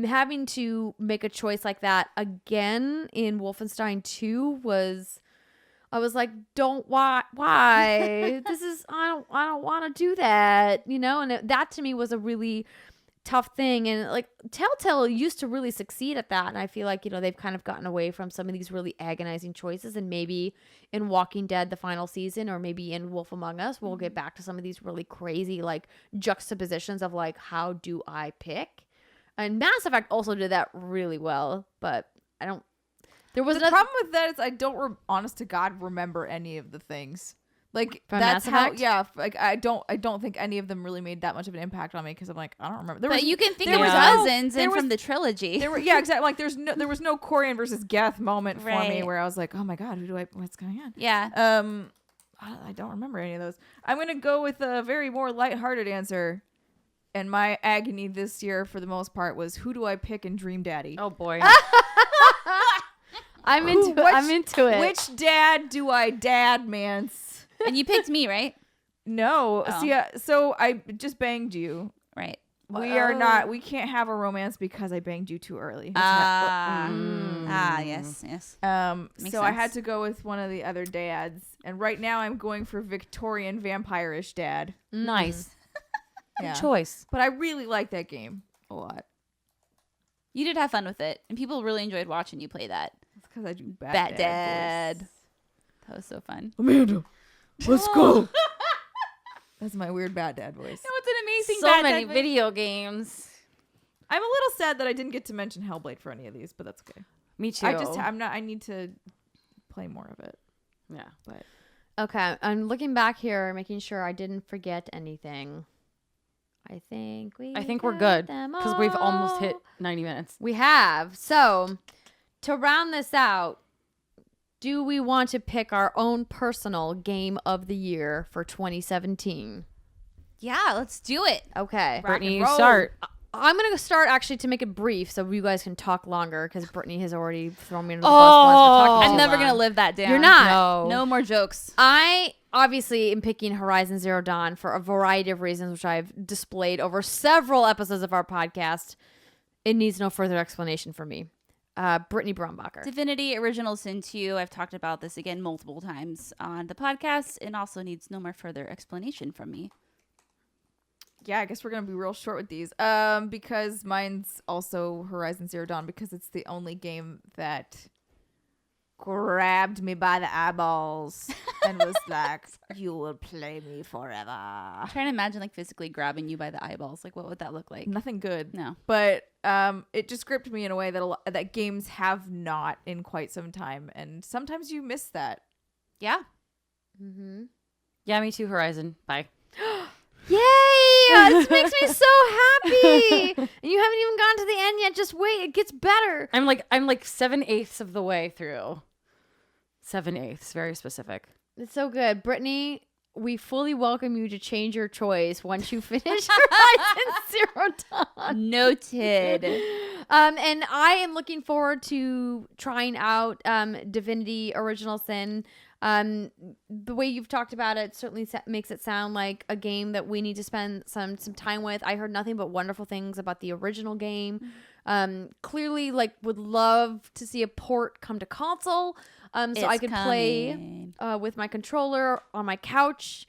having to make a choice like that again in Wolfenstein 2 I was like, why this is I don't want to do that, you know. And that to me was a really tough thing. And like Telltale used to really succeed at that, and I feel like, you know, they've kind of gotten away from some of these really agonizing choices, and maybe in Walking Dead the final season, or maybe in Wolf Among Us, we'll get back to some of these really crazy like juxtapositions of like, how do I pick? And Mass Effect also did that really well, but don't. There was The nothing. problem with that is I don't, honest to God, remember any of the things. Like From that's Mass how. Effect? Yeah. Like I don't think any of them really made that much of an impact on me because I'm like I don't remember. But you can think there of was dozens there and was- from the trilogy. There were exactly like there was no Corian versus Geth moment for me Right. where I was like, oh my God, what's going on? Yeah. I don't remember any of those. I'm gonna go with a very more lighthearted answer, and my agony this year for the most part was who do I pick in Dream Daddy? Oh boy. I'm into it. I'm into it. Which dad do I mance? And you picked me, right? No, Oh. see, so I just banged you. Right. We are not. We can't have a romance because I banged you too early. Yes. So Makes I had sense. to go with one of the other dads, and right now I'm going for Victorian vampire-ish dad. Nice. Yeah. Good choice. But I really like that game a lot. You did have fun with it, and people really enjoyed watching you play that. It's because I do bad Bat dad. Dad. That was so fun. Amanda, let's go. That's my weird bad dad voice. No, it's an amazing So Bat many Dad voice. video games. I'm a little sad that I didn't get to mention Hellblade for any of these, but that's okay. Me too. I need to play more of it. Yeah. But Okay, I'm looking back here, making sure I didn't forget anything. I think we're good because we've almost hit 90 minutes. We have. So, to round this out, do we want to pick our own personal game of the year for 2017? Yeah, let's do it. Okay. Brittany, you roll. start. I'm going to start actually to make it brief so you guys can talk longer because Brittany has already thrown me under the bus once for talking I'm too never long. going to live that down. You're not. No more jokes. I obviously am picking Horizon Zero Dawn for a variety of reasons, which I've displayed over several episodes of our podcast. It needs no further explanation for me. Brittany Brombacher. Divinity Original Sin 2. I've talked about this again multiple times on the podcast and also needs no more further explanation from me. yeah, I guess we're gonna be real short with these. Because mine's also Horizon Zero Dawn because it's the only game that grabbed me by the eyeballs and was like, "You will play me forever." I'm trying to imagine like physically grabbing you by the eyeballs. Like what would that look like? Nothing good. No. But it just gripped me in a way that that games have not in quite some time, and sometimes you miss that. Yeah. Mm-hmm. Yeah, me too. Horizon. Bye. Yay! This makes me so happy. And you haven't even gotten to the end yet. Just wait. It gets better. I'm like 7/8 of the way through. 7/8, very specific. It's so good. Brittany, we fully welcome you to change your choice once you finish Horizon Zero Dawn. Noted. And I am looking forward to trying out Divinity Original Sin. The way you've talked about it certainly makes it sound like a game that we need to spend some time with. I heard nothing but wonderful things about the original game. Clearly, like, would love to see a port come to console, so I could play with my controller on my couch.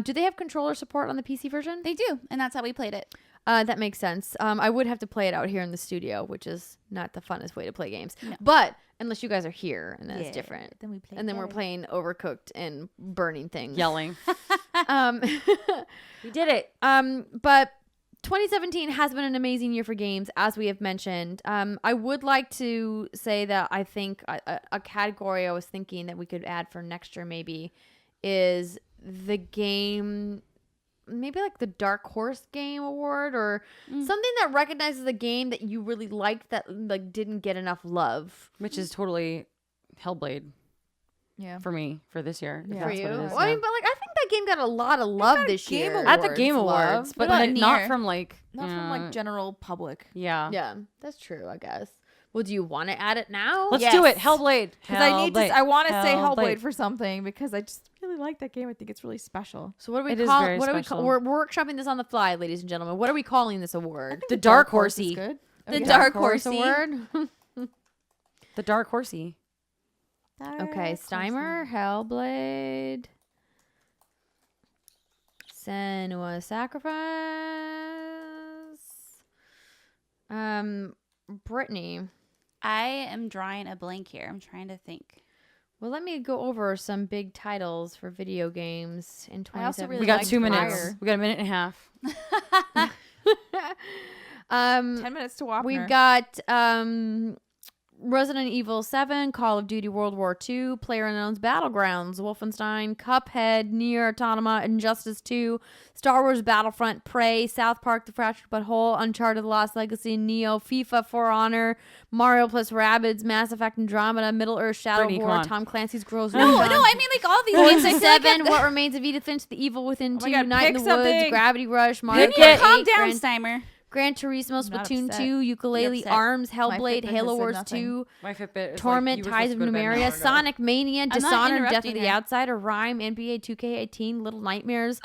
Do they have controller support on the PC version? They do, and that's how we played it. That makes sense. I would have to play it out here in the studio, which is not the funnest way to play games. No. But unless you guys are here, and then it's different. Then we play. And then we're playing Overcooked and burning things. Yelling. We did it. But 2017 has been an amazing year for games, as we have mentioned. I would like to say that I think a category I was thinking that we could add for next year maybe is the game, maybe like the Dark Horse Game Award or something that recognizes a game that you really liked that like didn't get enough love. Which is totally Hellblade Yeah. for me for this year. if Yeah. For that's you? what it is, Well, I yeah. mean, but like I think that game got a lot of love this Game year. At the Game Love. Awards, but What about like, not Nier? from like Not from like general public. yeah. Yeah, that's true, I guess. Well, do you want to add it now? Let's do it. Yes. Hellblade. Because I want to say Hellblade. Hellblade for something because I just really like that game. I think it's really special. So what do we It is call? very What do we special. call? We're workshopping this on the fly, ladies and gentlemen. What are we calling this award? The Dark Horse is Horsey. good. The Okay. Dark Horse Horsey. award. The Dark Horsey. Okay, Steimer, Hellblade, Senua Sacrifice. Brittany. I am drawing a blank here. I'm trying to think. Well, let me go over some big titles for video games in I also 2017. really We got liked 2 minutes. Fire. We got a minute and a half. 10 minutes to walk. We've got Resident Evil 7, Call of Duty World War II, PlayerUnknown's Battlegrounds, Wolfenstein, Cuphead, Nier Automata, Injustice 2, Star Wars Battlefront, Prey, South Park: The Fractured But Whole, Uncharted: The Lost Legacy, Neo, FIFA, For Honor, Mario plus Rabbids, Mass Effect Andromeda, Middle-earth: Shadow Brittany, of come War, on. Tom Clancy's Ghost No, Recon, I mean like all these games. I Forza feel like 7, What Remains of Edith Finch, The Evil Within 2, God, Night in the pick Woods, something. Gravity Rush, Mario Pick Kart it. calm 8, down, Gran Steimer. Gran Turismo, not Splatoon upset. 2, Ukulele, upset. Arms, My Hellblade, Fitbit Halo has said Wars nothing. 2, My Fitbit is Torment, like, you were Ties supposed of to go to bed an hour Numeria, ago. Sonic Mania, I'm not Dishonored, Death of interrupting the her. Outsider, Rhyme, NBA 2K18, Little Nightmares,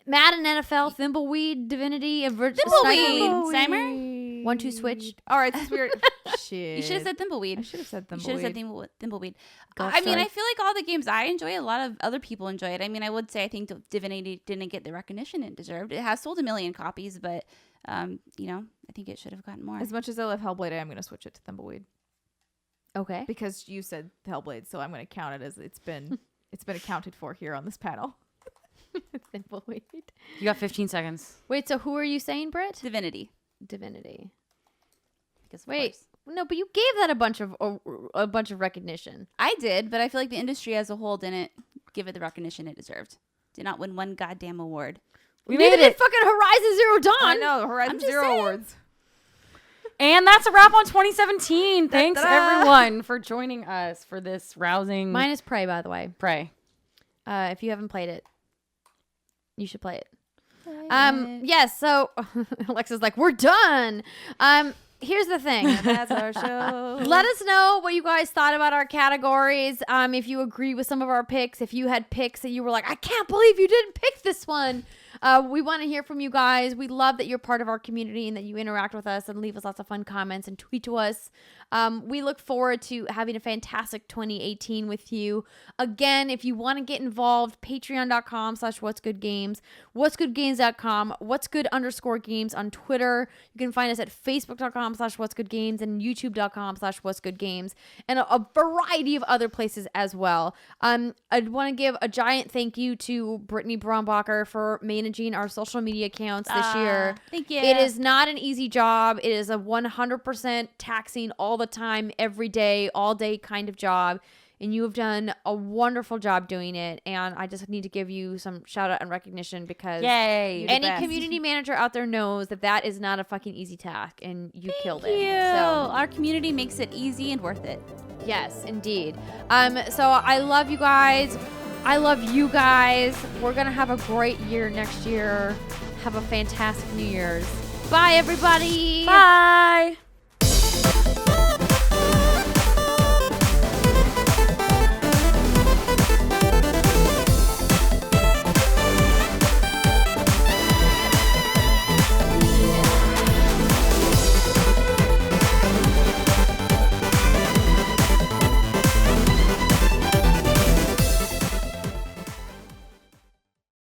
Madden NFL, Thimbleweed, Divinity, Thimbleweed, Steimer. 1-2 Switch. All right, since we're shit. You should have said Thimbleweed. I should have said You should have said Thimbleweed. Thimbleweed. Golf I mean, Story. I feel like all the games I enjoy, a lot of other people enjoy it. I mean, I would say I think Divinity didn't get the recognition it deserved. It has sold 1 million copies, but I think it should have gotten more. As much as I love Hellblade, I am going to switch it to Thimbleweed Okay. because you said Hellblade, so I'm going to count it as it's been accounted for here on this panel. Thimbleweed. You got 15 seconds. Wait, so who are you saying, Britt? Divinity. Divinity. Because of Wait. course. No, but you gave that a bunch of recognition. I did, but I feel like the industry as a whole didn't give it the recognition it deserved. Did not win one goddamn award. We Neither made did it. fucking Horizon Zero Dawn. I know, Horizon I'm just Zero saying. Awards. And that's a wrap on 2017. Thanks Da-da. everyone for joining us for this rousing Mine is Prey, by the way. Prey. If you haven't played it, you should play it. Yes, so Alexa's like, we're done. Here's the thing. That's our show. Let us know what you guys thought about our categories. If you agree with some of our picks, if you had picks that you were like, I can't believe you didn't pick this one. We want to hear from you guys. We love that you're part of our community and that you interact with us and leave us lots of fun comments and tweet to us. We look forward to having a fantastic 2018 with you. Again, if you want to get involved, patreon.com/whatsgoodgames, whatsgoodgames.com, whatsgood_games on Twitter. You can find us at facebook.com/whatsgoodgames and youtube.com/whatsgoodgames and a variety of other places as well. I want to give a giant thank you to Brittany Brombacher for managing our social media accounts this year. Thank you. It is not an easy job. It is a 100% taxing all the time, every day, all day kind of job. And you have done a wonderful job doing it. And I just need to give you some shout out and recognition because Yay. the any best. community manager out there knows that that is not a fucking easy task. And you killed Thank it. you. So Our community makes it easy and worth it. yes, indeed. So I love you guys. I love you guys. We're going to have a great year next year. Have a fantastic New Year's. Bye, everybody. Bye.